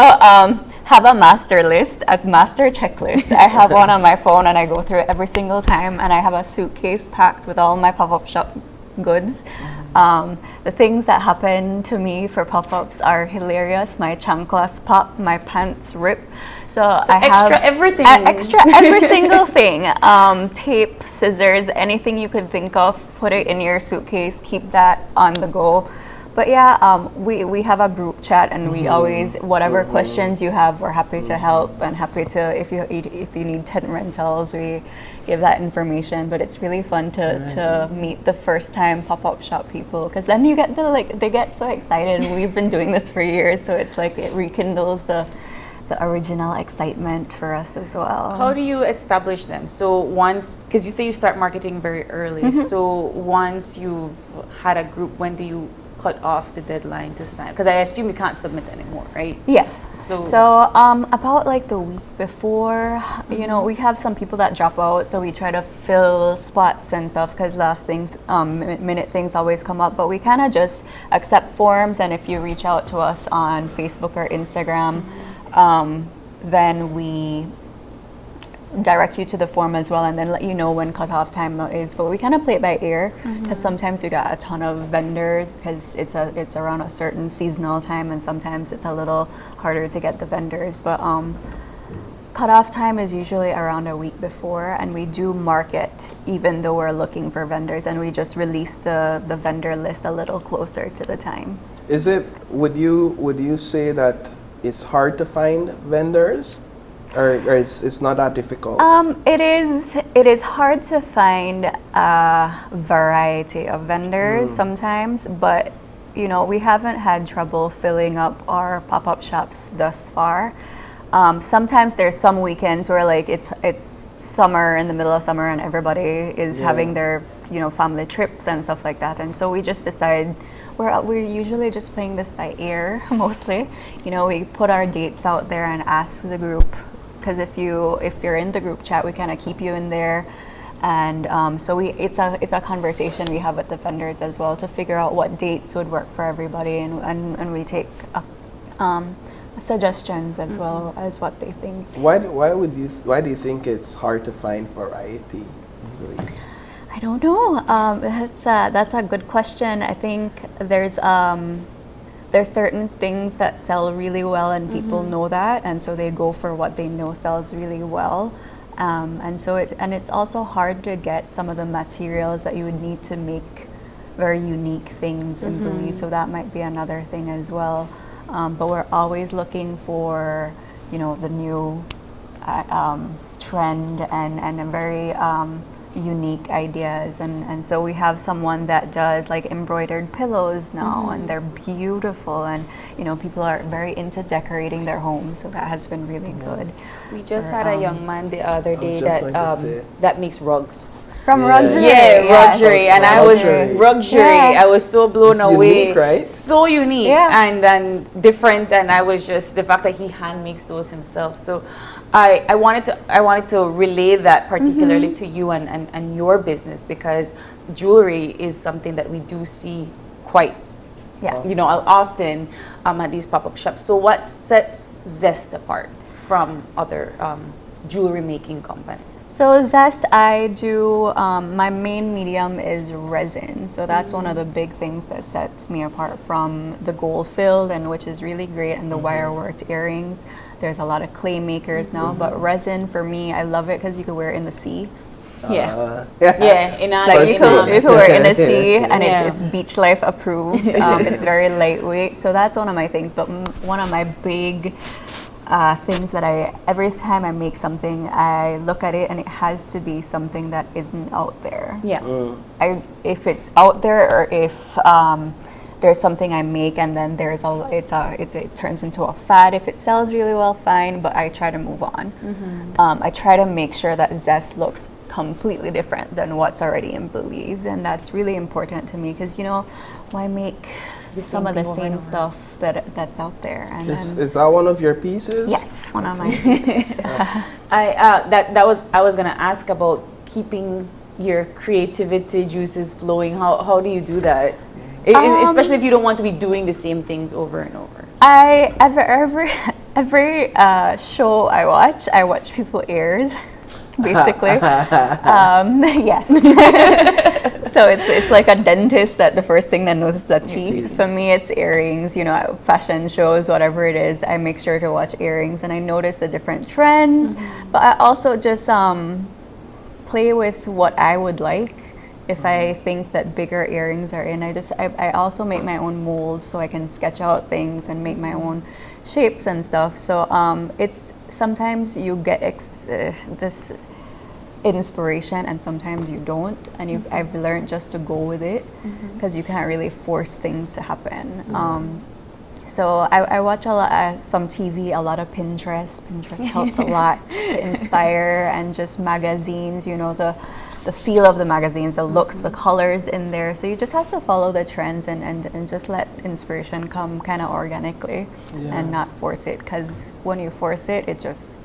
have a master list, a master checklist. I have one on my phone and I go through it every single time, and I have a suitcase packed with all my pop-up shop goods. The things that happen to me for pop-ups are hilarious. My chanclas pop, my pants rip. So I extra have everything. Extra every single thing. Tape, scissors, anything you could think of, put it in your suitcase, keep that on the go. But yeah, we have a group chat, and we always, whatever questions you have, we're happy to help, and happy to, if you need tent rentals, we give that information. But it's really fun to meet the first time pop-up shop people, because then you get they get so excited. We've been doing this for years, so it's like it rekindles the original excitement for us as well. How do you establish them? So once, because you say you start marketing very early, so once you've had a group, when do you cut off the deadline to sign? Because I assume you can't submit anymore, right? Yeah. So about like the week before, you know, we have some people that drop out, so we try to fill spots and stuff, because minute things always come up. But we kind of just accept forms, and if you reach out to us on Facebook or Instagram, then we direct you to the form as well, and then let you know when cutoff time is. But we kind of play it by ear, because sometimes we got a ton of vendors, because it's around a certain seasonal time, and sometimes it's a little harder to get the vendors. But cutoff time is usually around a week before, and we do market even though we're looking for vendors, and we just release the vendor list a little closer to the time. Would you say that it's hard to find vendors? Or it's not that difficult? It is hard to find a variety of vendors sometimes, but you know, we haven't had trouble filling up our pop-up shops thus far. Sometimes there's some weekends where like it's summer, in the middle of summer, and everybody is having their, you know, family trips and stuff like that, and so we just decide we're usually just playing this by ear mostly. You know, we put our dates out there and ask the group, because if you're in the group chat, we kind of keep you in there, and so it's a conversation we have with the vendors as well, to figure out what dates would work for everybody, and we take suggestions as well as what they think. Why do you think it's hard to find variety, Belize? I don't know. That's a good question. I think there's certain things that sell really well, and people know that, and so they go for what they know sells really well. And so it's also hard to get some of the materials that you would need to make very unique things in Belize. So that might be another thing as well. But we're always looking for, you know, the new trend and a very unique ideas, and so we have someone that does like embroidered pillows now, and they're beautiful, and you know, people are very into decorating their homes, so that has been really good. We just had a young man the other day that makes rugs. From Ruggery. Yeah, Ruggery. And I was Ruggery. Yeah. I was so blown away. Unique, right? So unique and different, and I was just, the fact that he hand makes those himself. So I wanted to relay that particularly to you and your business, because jewelry is something that we do see quite you know, often at these pop-up shops. So what sets Zest apart from other jewelry making companies? So Zest, I do, my main medium is resin. So that's one of the big things that sets me apart from the gold filled, and which is really great, and the wire worked earrings. There's a lot of clay makers now, but resin for me, I love it because you can wear it in the sea. In like you can wear it in the sea, and it's beach life approved. It's very lightweight, so that's one of my things. But one of my big things that every time I make something, I look at it and it has to be something that isn't out there. If it's out there, or if there's something I make and then it turns into a fad. If it sells really well, fine, but I try to move on. I try to make sure that Zest looks completely different than what's already in Belize, and that's really important to me because, you know, why make some of the same stuff that's out there? And is that one of your pieces? Yes, one of my pieces. I was gonna ask about keeping your creativity juices flowing. How do you do that? Especially if you don't want to be doing the same things over and over. Every show I watch people ears, basically. Yes. So it's like a dentist that the first thing that notices the teeth. For me, it's earrings. You know, fashion shows, whatever it is, I make sure to watch earrings, and I notice the different trends. But I also just play with what I would like. If I think that bigger earrings are in, I also make my own molds so I can sketch out things and make my own shapes and stuff. So it's sometimes you get this inspiration and sometimes you don't, and I've learned just to go with it because you can't really force things to happen. So I watch a lot, some TV, a lot of Pinterest. Pinterest helps a lot to inspire, and just magazines, you know, the feel of the magazines, the looks, the colors in there. So you just have to follow the trends and just let inspiration come kind of organically and not force it, because when you force it, it just...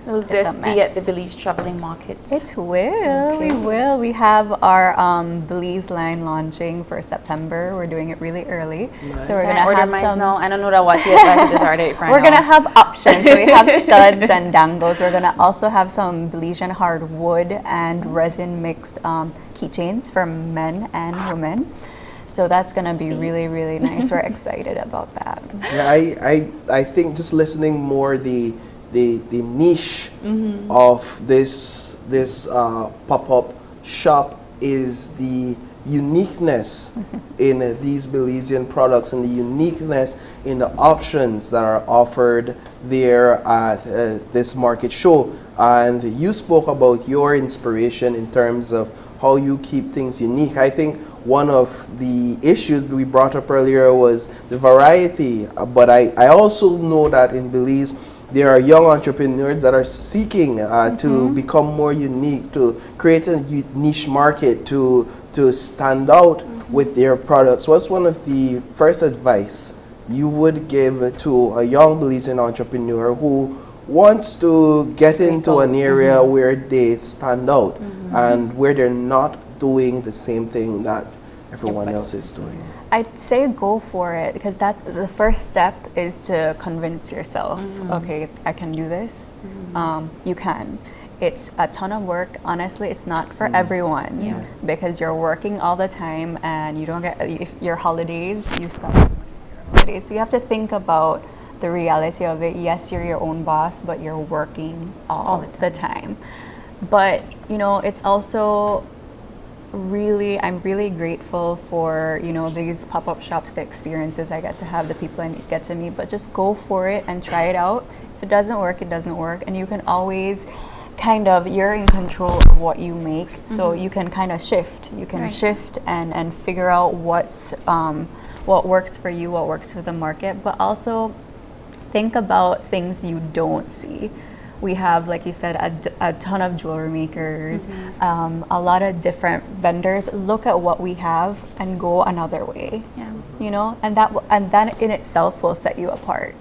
So will this be at the Belize Traveling Market? It will. Okay. We will. We have our Belize line launching for September. We're doing it really early. Nice. So we're gonna order have some. Now. I don't know that what yet. But I just ordered it for We're gonna have options. So we have studs and dangles. We're gonna also have some Belizean hardwood and resin mixed keychains for men and women. So that's gonna be really, really nice. We're excited about that. Yeah, I think just listening more the niche of this pop-up shop is the uniqueness in these Belizean products and the uniqueness in the options that are offered there at this market show. And you spoke about your inspiration in terms of how you keep things unique. I think one of the issues we brought up earlier was the variety, but I also know that in Belize there are young entrepreneurs that are seeking to become more unique, to create a niche market, to stand out with their products. What's one of the first advice you would give to a young Belizean entrepreneur who wants to get into an area where they stand out and where they're not doing the same thing that everyone else is doing? I'd say go for it, because that's the first step, is to convince yourself, okay, I can do this. You can. It's a ton of work. Honestly, it's not for everyone because you're working all the time and you don't get your holidays. You stop holidays. So you have to think about the reality of it. Yes, you're your own boss, but you're working all the time. But, you know, it's also I'm really grateful for, you know, these pop-up shops, the experiences I get to have, the people I get to meet. But just go for it and try it out. If it doesn't work, it doesn't work. And you can always you're in control of what you make, so you can kind of shift. You can shift and figure out what works for you, what works for the market. But also think about things you don't see. We have, like you said, a ton of jewelry makers, a lot of different vendors. Look at what we have and go another way. You know, and that in itself will set you apart.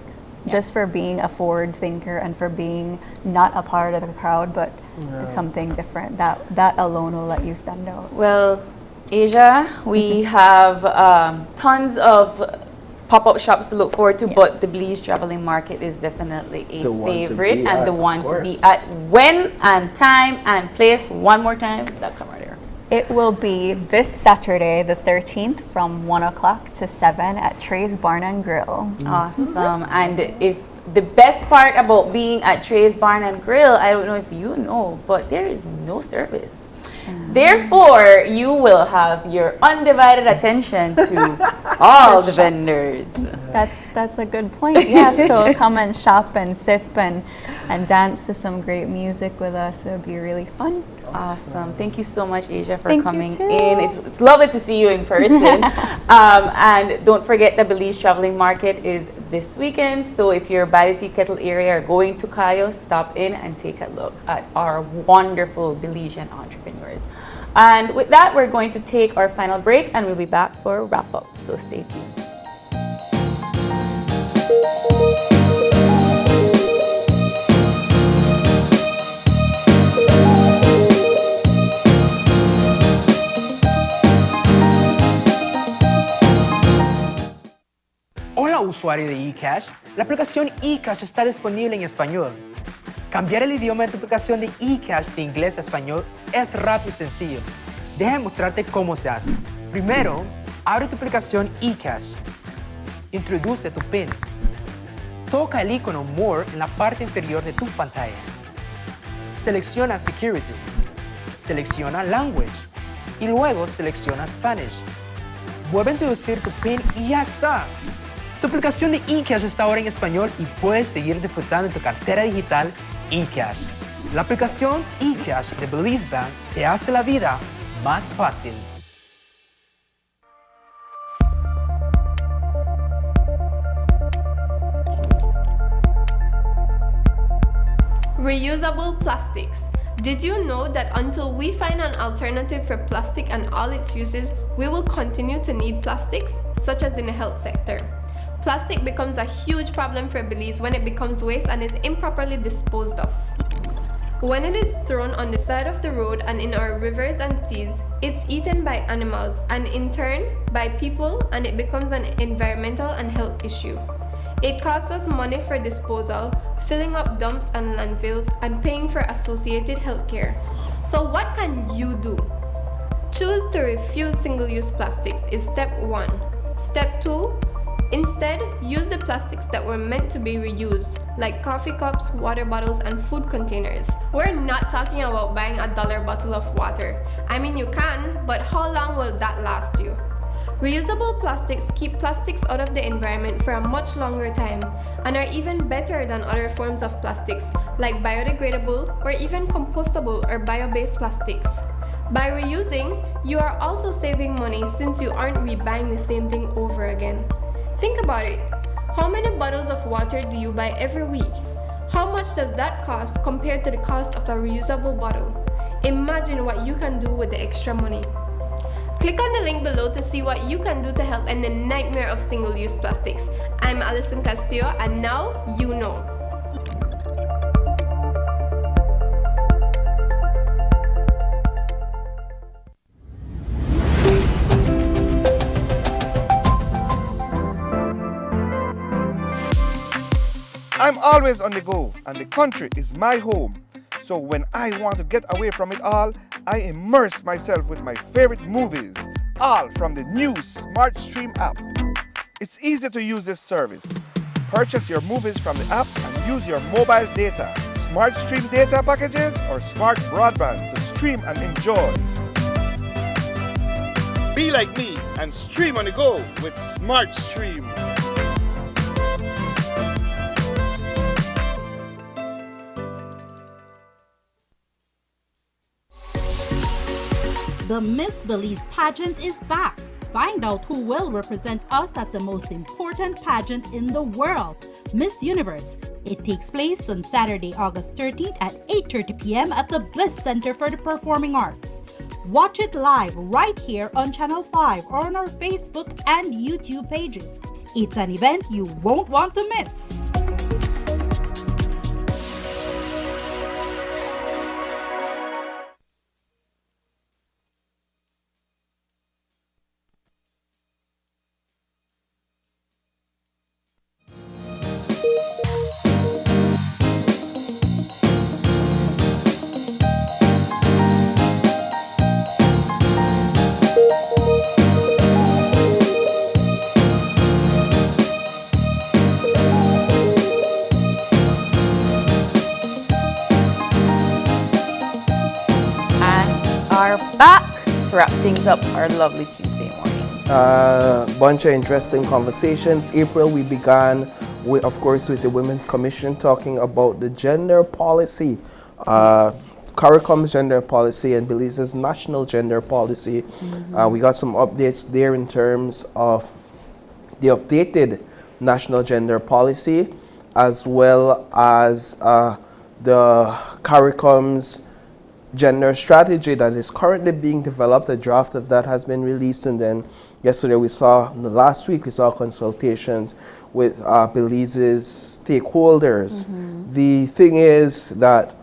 Just for being a forward thinker and for being not a part of the crowd, but something different. That alone will let you stand out. Well, Asia, we have tons of pop-up shops to look forward to, but the Belize Traveling Market is definitely a favorite and the one to be at. When and time and place, one more time, that come right here. It will be this Saturday, the 13th, from 1 o'clock to 7 at Trey's Barn and Grill. Awesome. And if the best part about being at Trey's Barn and Grill, I don't know if you know, but there is no service. Therefore, you will have your undivided attention to all the vendors. That's a good point. Yeah, so come and shop and sip and dance to some great music with us. It'll be really fun. Awesome. Thank you so much, Asia, for coming in. It's lovely to see you in person. And don't forget the Belize Traveling Market is this weekend. So if you're by the Tea Kettle area or going to Cayo, stop in and take a look at our wonderful Belizean entrepreneurs. And with that, we're going to take our final break and we'll be back for a wrap up. So stay tuned. Hola usuario de eCash, la aplicación eCash está disponible en español. Cambiar el idioma de tu aplicación de eCash de inglés a español es rápido y sencillo. Déjame mostrarte cómo se hace. Primero, abre tu aplicación eCash. Introduce tu PIN. Toca el icono More en la parte inferior de tu pantalla. Selecciona Security. Selecciona Language. Y luego selecciona Spanish. Vuelve a introducir tu PIN y ya está. Tu aplicación de eCash está ahora en español y puedes seguir disfrutando de tu cartera digital eCash. La aplicación eCash de Belize Bank te hace la vida más fácil. Reusable plastics. Did you know that until we find an alternative for plastic and all its uses, we will continue to need plastics, such as in the health sector? Plastic becomes a huge problem for Belize when it becomes waste and is improperly disposed of. When it is thrown on the side of the road and in our rivers and seas, it's eaten by animals and in turn by people, and it becomes an environmental and health issue. It costs us money for disposal, filling up dumps and landfills, and paying for associated healthcare. So what can you do? Choose to refuse single-use plastics is step 1. Step 2, instead, use the plastics that were meant to be reused, like coffee cups, water bottles, and food containers. We're not talking about buying a $1 bottle of water. I mean, you can, but how long will that last you? Reusable plastics keep plastics out of the environment for a much longer time and are even better than other forms of plastics, like biodegradable or even compostable or bio-based plastics. By reusing, you are also saving money since you aren't rebuying the same thing over again. Think about it. How many bottles of water do you buy every week? How much does that cost compared to the cost of a reusable bottle? Imagine what you can do with the extra money. Click on the link below to see what you can do to help end the nightmare of single-use plastics. I'm Alison Castillo, and now you know. I'm always on the go, and the country is my home. So when I want to get away from it all, I immerse myself with my favorite movies, all from the new Smart Stream app. It's easy to use this service. Purchase your movies from the app and use your mobile data, Smart Stream data packages, or smart broadband to stream and enjoy. Be like me and stream on the go with Smart Stream. The Miss Belize pageant is back. Find out who will represent us at the most important pageant in the world, Miss Universe. It takes place on Saturday, August 13th at 8:30 p.m. at the Bliss Center for the Performing Arts. Watch it live right here on Channel 5 or on our Facebook and YouTube pages. It's an event you won't want to miss. Back to wrap things up our lovely Tuesday morning. Bunch of interesting conversations. April, we began with, of course, with the Women's Commission talking about the gender policy, CARICOM's gender policy and Belize's national gender policy. We got some updates there in terms of the updated national gender policy, as well as the CARICOM's gender strategy that is currently being developed. A draft of that has been released, and then yesterday last week we saw consultations with Belize's stakeholders. The thing is that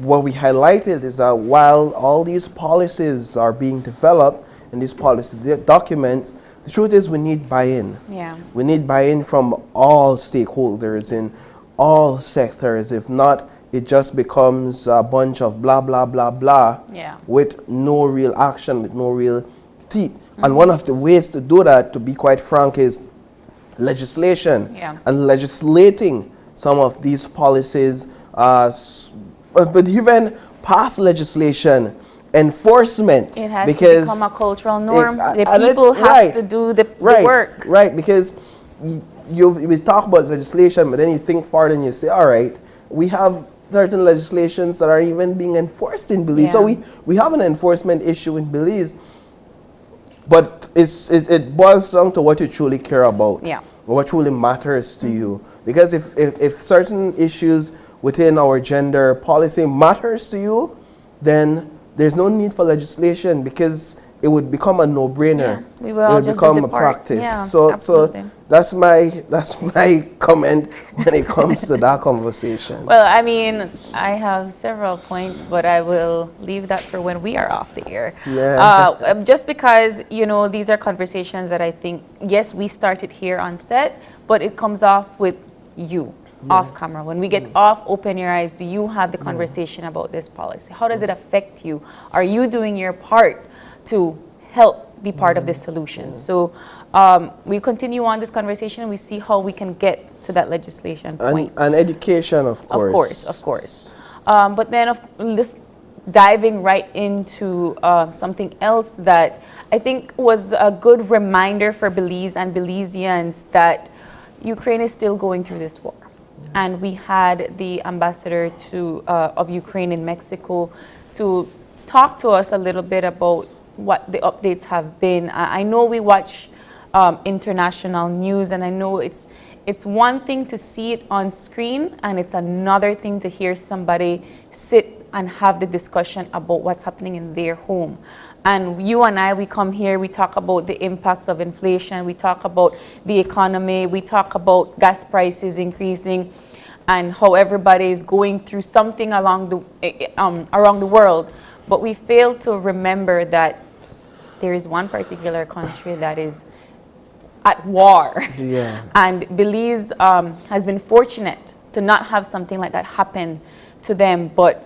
what we highlighted is that while all these policies are being developed and these policy documents, the truth is we need buy-in. Yeah. We need buy-in from all stakeholders in all sectors. If not, it just becomes a bunch of blah, blah, blah, blah, with no real action, with no real teeth. And one of the ways to do that, to be quite frank, is legislation and legislating some of these policies. But even past legislation, enforcement. It has to become a cultural norm. The people have to do the work. Right, because we talk about legislation, but then you think forward and you say, all right, we have certain legislations that are even being enforced in Belize. So we have an enforcement issue in Belize, but it boils down to what you truly care about, what truly matters to you. Because if certain issues within our gender policy matters to you, then there's no need for legislation, because it would become a no-brainer. We will all just become do the a part. practice. Yeah, So absolutely. that's my comment when it comes to that conversation. Well, I mean, I have several points, but I will leave that for when we are off the air. Yeah. Just because, these are conversations that I think, yes, we started here on set, but it comes off with you. Off camera. When we get off, open your eyes. Do you have the conversation about this policy? How does it affect you? Are you doing your part to help be part of the solution? So we continue on this conversation and we see how we can get to that legislation point. And education, of course. Of course. But then diving right into something else that I think was a good reminder for Belize and Belizeans that Ukraine is still going through this war. And we had the ambassador of Ukraine in Mexico to talk to us a little bit about what the updates have been. I know we watch international news, and I know it's one thing to see it on screen, and it's another thing to hear somebody sit and have the discussion about what's happening in their home. And you and I, we come here, we talk about the impacts of inflation, we talk about the economy, we talk about gas prices increasing, and how everybody is going through something around the world. But we fail to remember that there is one particular country that is at war. Yeah. And Belize has been fortunate to not have something like that happen to them. But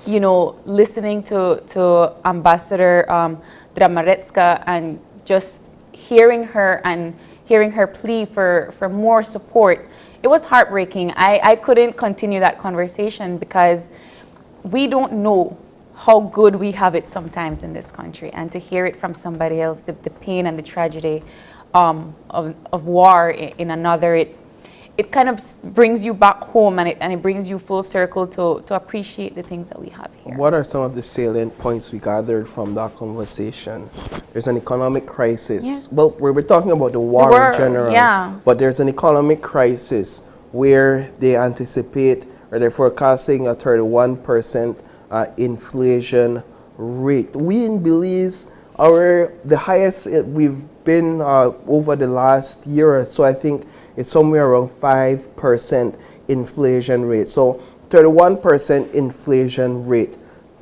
listening to Ambassador Dramaretska and just hearing her plea for more support, it was heartbreaking. I couldn't continue that conversation because we don't know how good we have it sometimes in this country, and to hear it from somebody else, the pain and the tragedy of war in another, it kind of brings you back home, and it brings you full circle to appreciate the things that we have here. What are some of the salient points we gathered from that conversation? There's an economic crisis. Yes. Well, we're talking about the war in general, but there's an economic crisis where they anticipate, or they're forecasting, a 31% inflation rate. We in Belize, the highest we've been over the last year or so, I think it's somewhere around 5% inflation rate. So 31% inflation rate,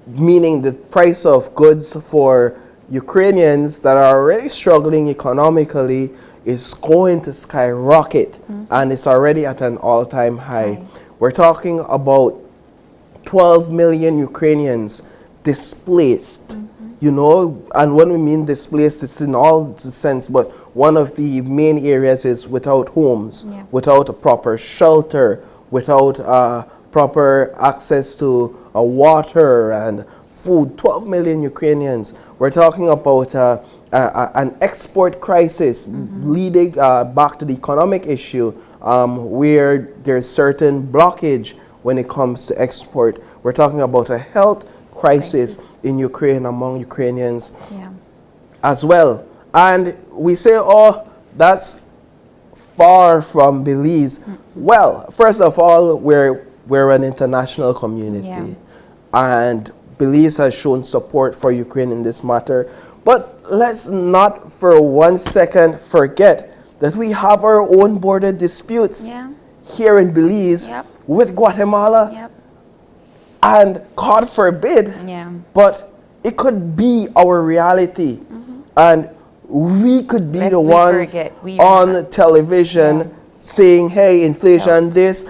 meaning the price of goods for Ukrainians that are already struggling economically is going to skyrocket, and it's already at an all-time high. We're talking about 12 million Ukrainians displaced, and when we mean displaced, it's in all the sense, but one of the main areas is without homes, without a proper shelter, without proper access to water and food. 12 million Ukrainians. We're talking about an export crisis leading back to the economic issue, where there's certain blockage when it comes to export. We're talking about a health crisis in Ukraine among Ukrainians as well. And we say, oh, that's far from Belize. Well, first of all, we're an international community, and Belize has shown support for Ukraine in this matter. But let's not for 1 second forget that we have our own border disputes here in Belize with Guatemala. And God forbid, but it could be our reality. And we could be the ones on television saying, hey, inflation this,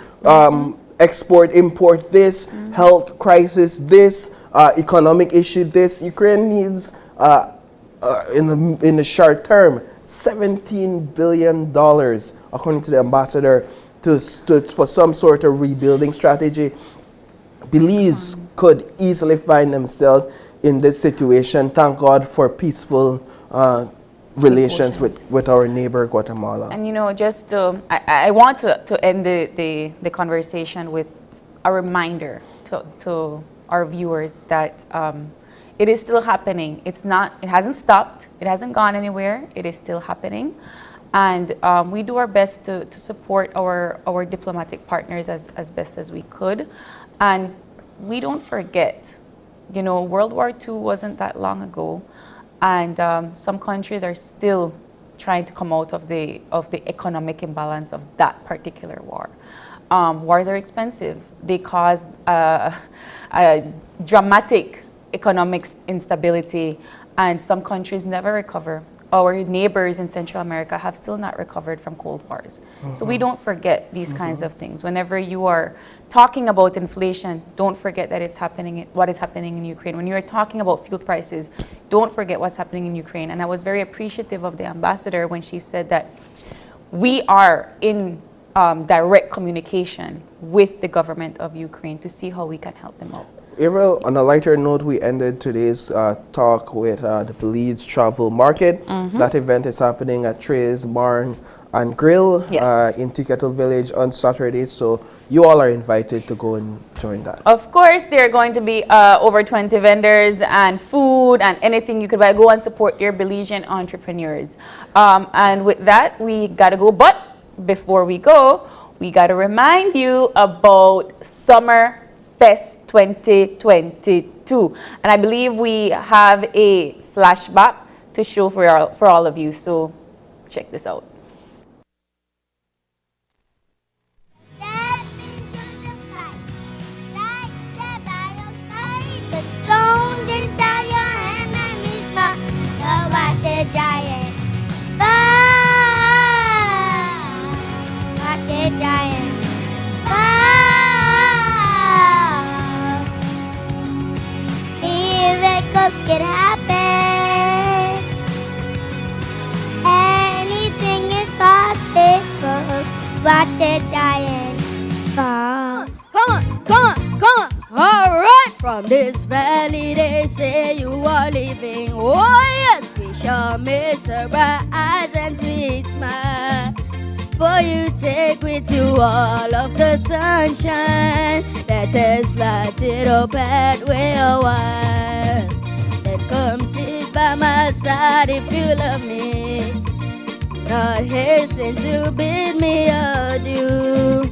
export, import this, health crisis this, economic issue this. Ukraine needs, in the short term, $17 billion, according to the ambassador, for some sort of rebuilding strategy. Belize could easily find themselves in this situation. Thank God for peaceful relations with our neighbor Guatemala. And you know, just I want to end the conversation with a reminder to our viewers that it is still happening. It hasn't stopped. It hasn't gone anywhere. It is still happening. And we do our best to support our diplomatic partners as best as we could. And we don't forget, you know, World War II wasn't that long ago. And some countries are still trying to come out of the economic imbalance of that particular war. Wars are expensive. They cause a dramatic economic instability, and some countries never recover. Our neighbors in Central America have still not recovered from Cold Wars. So we don't forget these kinds of things. Whenever you are talking about inflation, don't forget that what is happening in Ukraine. When you are talking about fuel prices, don't forget what's happening in Ukraine. And I was very appreciative of the ambassador when she said that we are in direct communication with the government of Ukraine to see how we can help them out. April, on a lighter note, we ended today's talk with the Belize Travel Market. That event is happening at Trey's Barn and Grill in Tikettle Village on Saturday. So you all are invited to go and join that. Of course, there are going to be over 20 vendors and food and anything you could buy. Go and support your Belizean entrepreneurs. And with that, we got to go. But before we go, we got to remind you about Summer Fest 2022, and I believe we have a flashback to show for all of you, so check this out. Could happen. Anything is possible. Watch a giant fall. Come on. All right. From this valley, they say you are leaving. Oh yes, we shall miss her bright eyes and sweet smile. For you take with you all of the sunshine that has lighted up pathway a while. Come sit by my side if you love me. Not hasten to bid me adieu.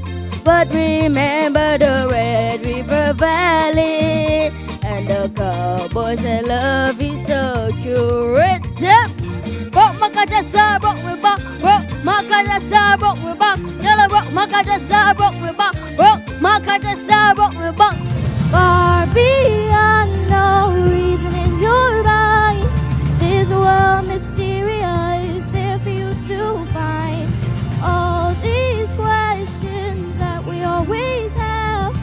But remember the Red River Valley and the cowboys and love is so true. Rock Makajasa, rock river, rock Makajasa, rock river, yellow rock Makajasa, rock river, rock Makajasa, rock river. Far beyond no reason in your mind, there's a world mysterious there for you to find. All these questions that we always have,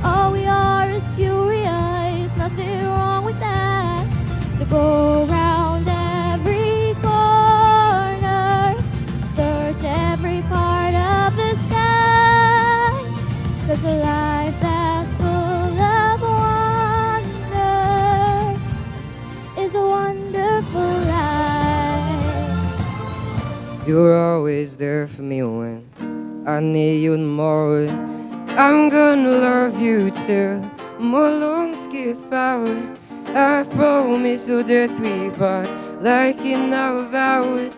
all we are is curious, nothing wrong with that. So go around every corner, search every part of the sky, 'cause a life that's full of wonder is a wonderful life. You're always there for me when I need you the most. I'm gonna love you till my lungs give out. I promise till death we part, like in our vows.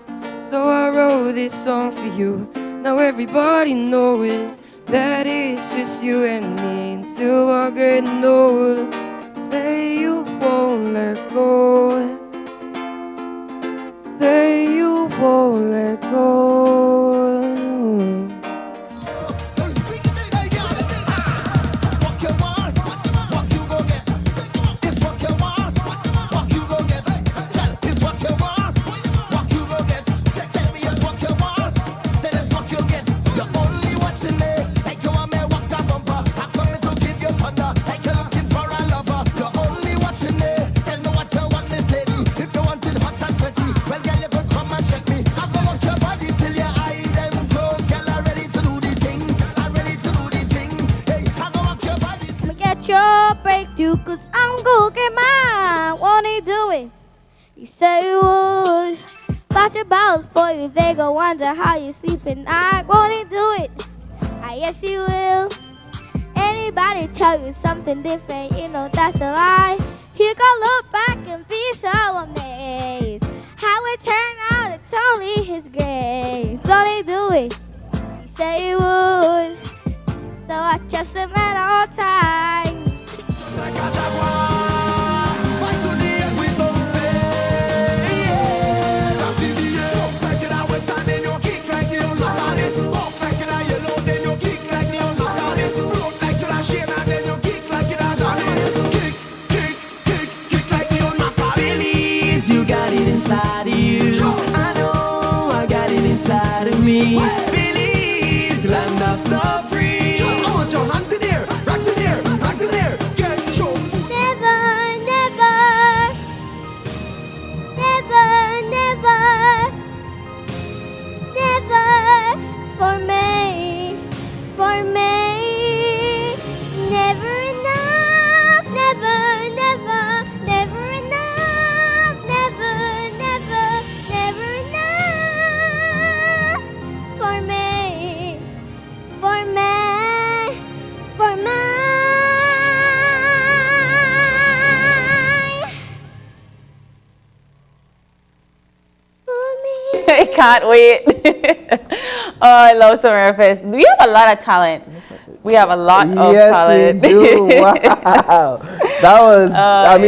So I wrote this song for you, Now everybody knows that it's just you and me until we're getting old. Say you won't let go. Say you won't let go. Your breakthrough, cause I'm gonna get mine. Won't he do it? You said you would. Got your bottles for you, they go wonder how you sleep at night. Won't he do it? I yes he will. Anybody tell you something different, you know that's a lie. You can look back and be so amazed. How it turned out, it's only his grace. Won't he do it? He said he would. So I trust him at all times. Belize, you got it inside of you. I know I got it inside of me. Belize, land of the free. I want your hands in there, rocks in there, rocks in there. Get your food. Never, never, never, never, never for me, for me. Never enough, never, never, never enough, never, never, never enough for me, for me, for me. I can't wait. Oh, I love Summerfest. We have a lot of talent. We have a lot of talent. Yes, we do. Wow. That was, I'm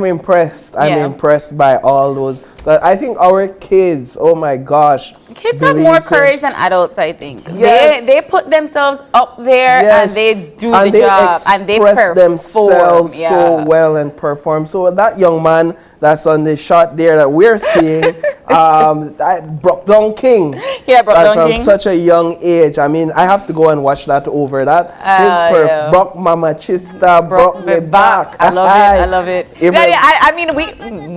impressed. I'm impressed by all those. I think our kids, oh my gosh. Kids have more courage than adults, I think. Yes. They put themselves up there and they do the job and they express perform themselves so well and perform. So that young man that's on the shot there that we're seeing, Brock Down King. Yeah, Brock Down from King. such a young age. I mean, I have to go and watch that over. That is Brock Mama Chista, Brock me back. I love it. I love it. Even- I mean,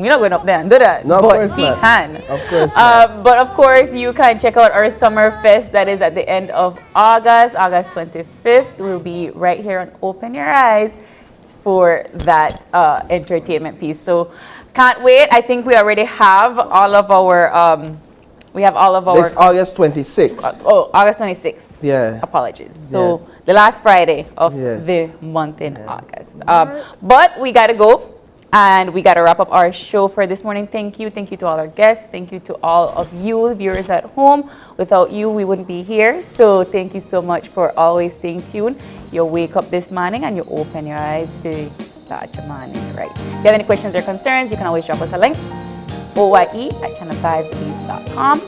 we're not going up there and do that. No, of but course he not. can. Of course not. But of course, you can check out our Summer Fest that is at the end of August 25th. We'll be right here on Open Your Eyes for that entertainment piece. So can't wait. I think we already have all of our This August 26th. August 26th. Yeah. Apologies. So the last Friday of the month in August. But we got to go. And we got to wrap up our show for this morning. Thank you. Thank you to all our guests. Thank you to all of you viewers at home. Without you, we wouldn't be here. So thank you so much for always staying tuned. You wake up this morning and you open your eyes to start your morning right. If you have any questions or concerns, you can always drop us a link, oye@channel5belize.com,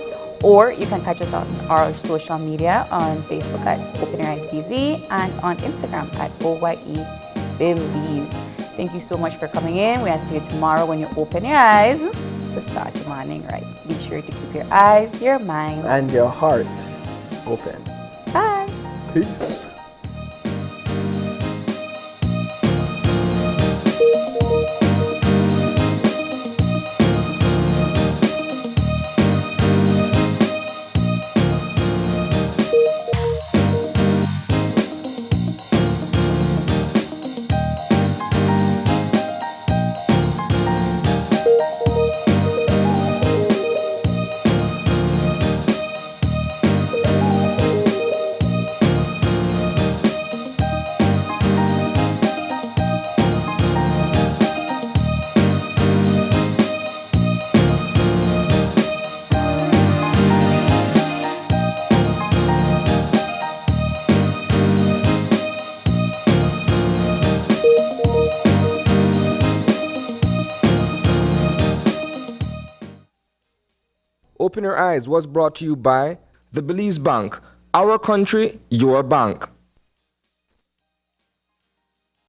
or you can catch us on our social media on Facebook at Open Your Eyes BZ and on Instagram at oye_Belize. Thank you so much for coming in. We'll see you tomorrow when you open your eyes to start your morning right. Be sure to keep your eyes, your minds, and your heart open. Bye. Peace. Open Your Eyes was brought to you by the Belize Bank. Our country, your bank.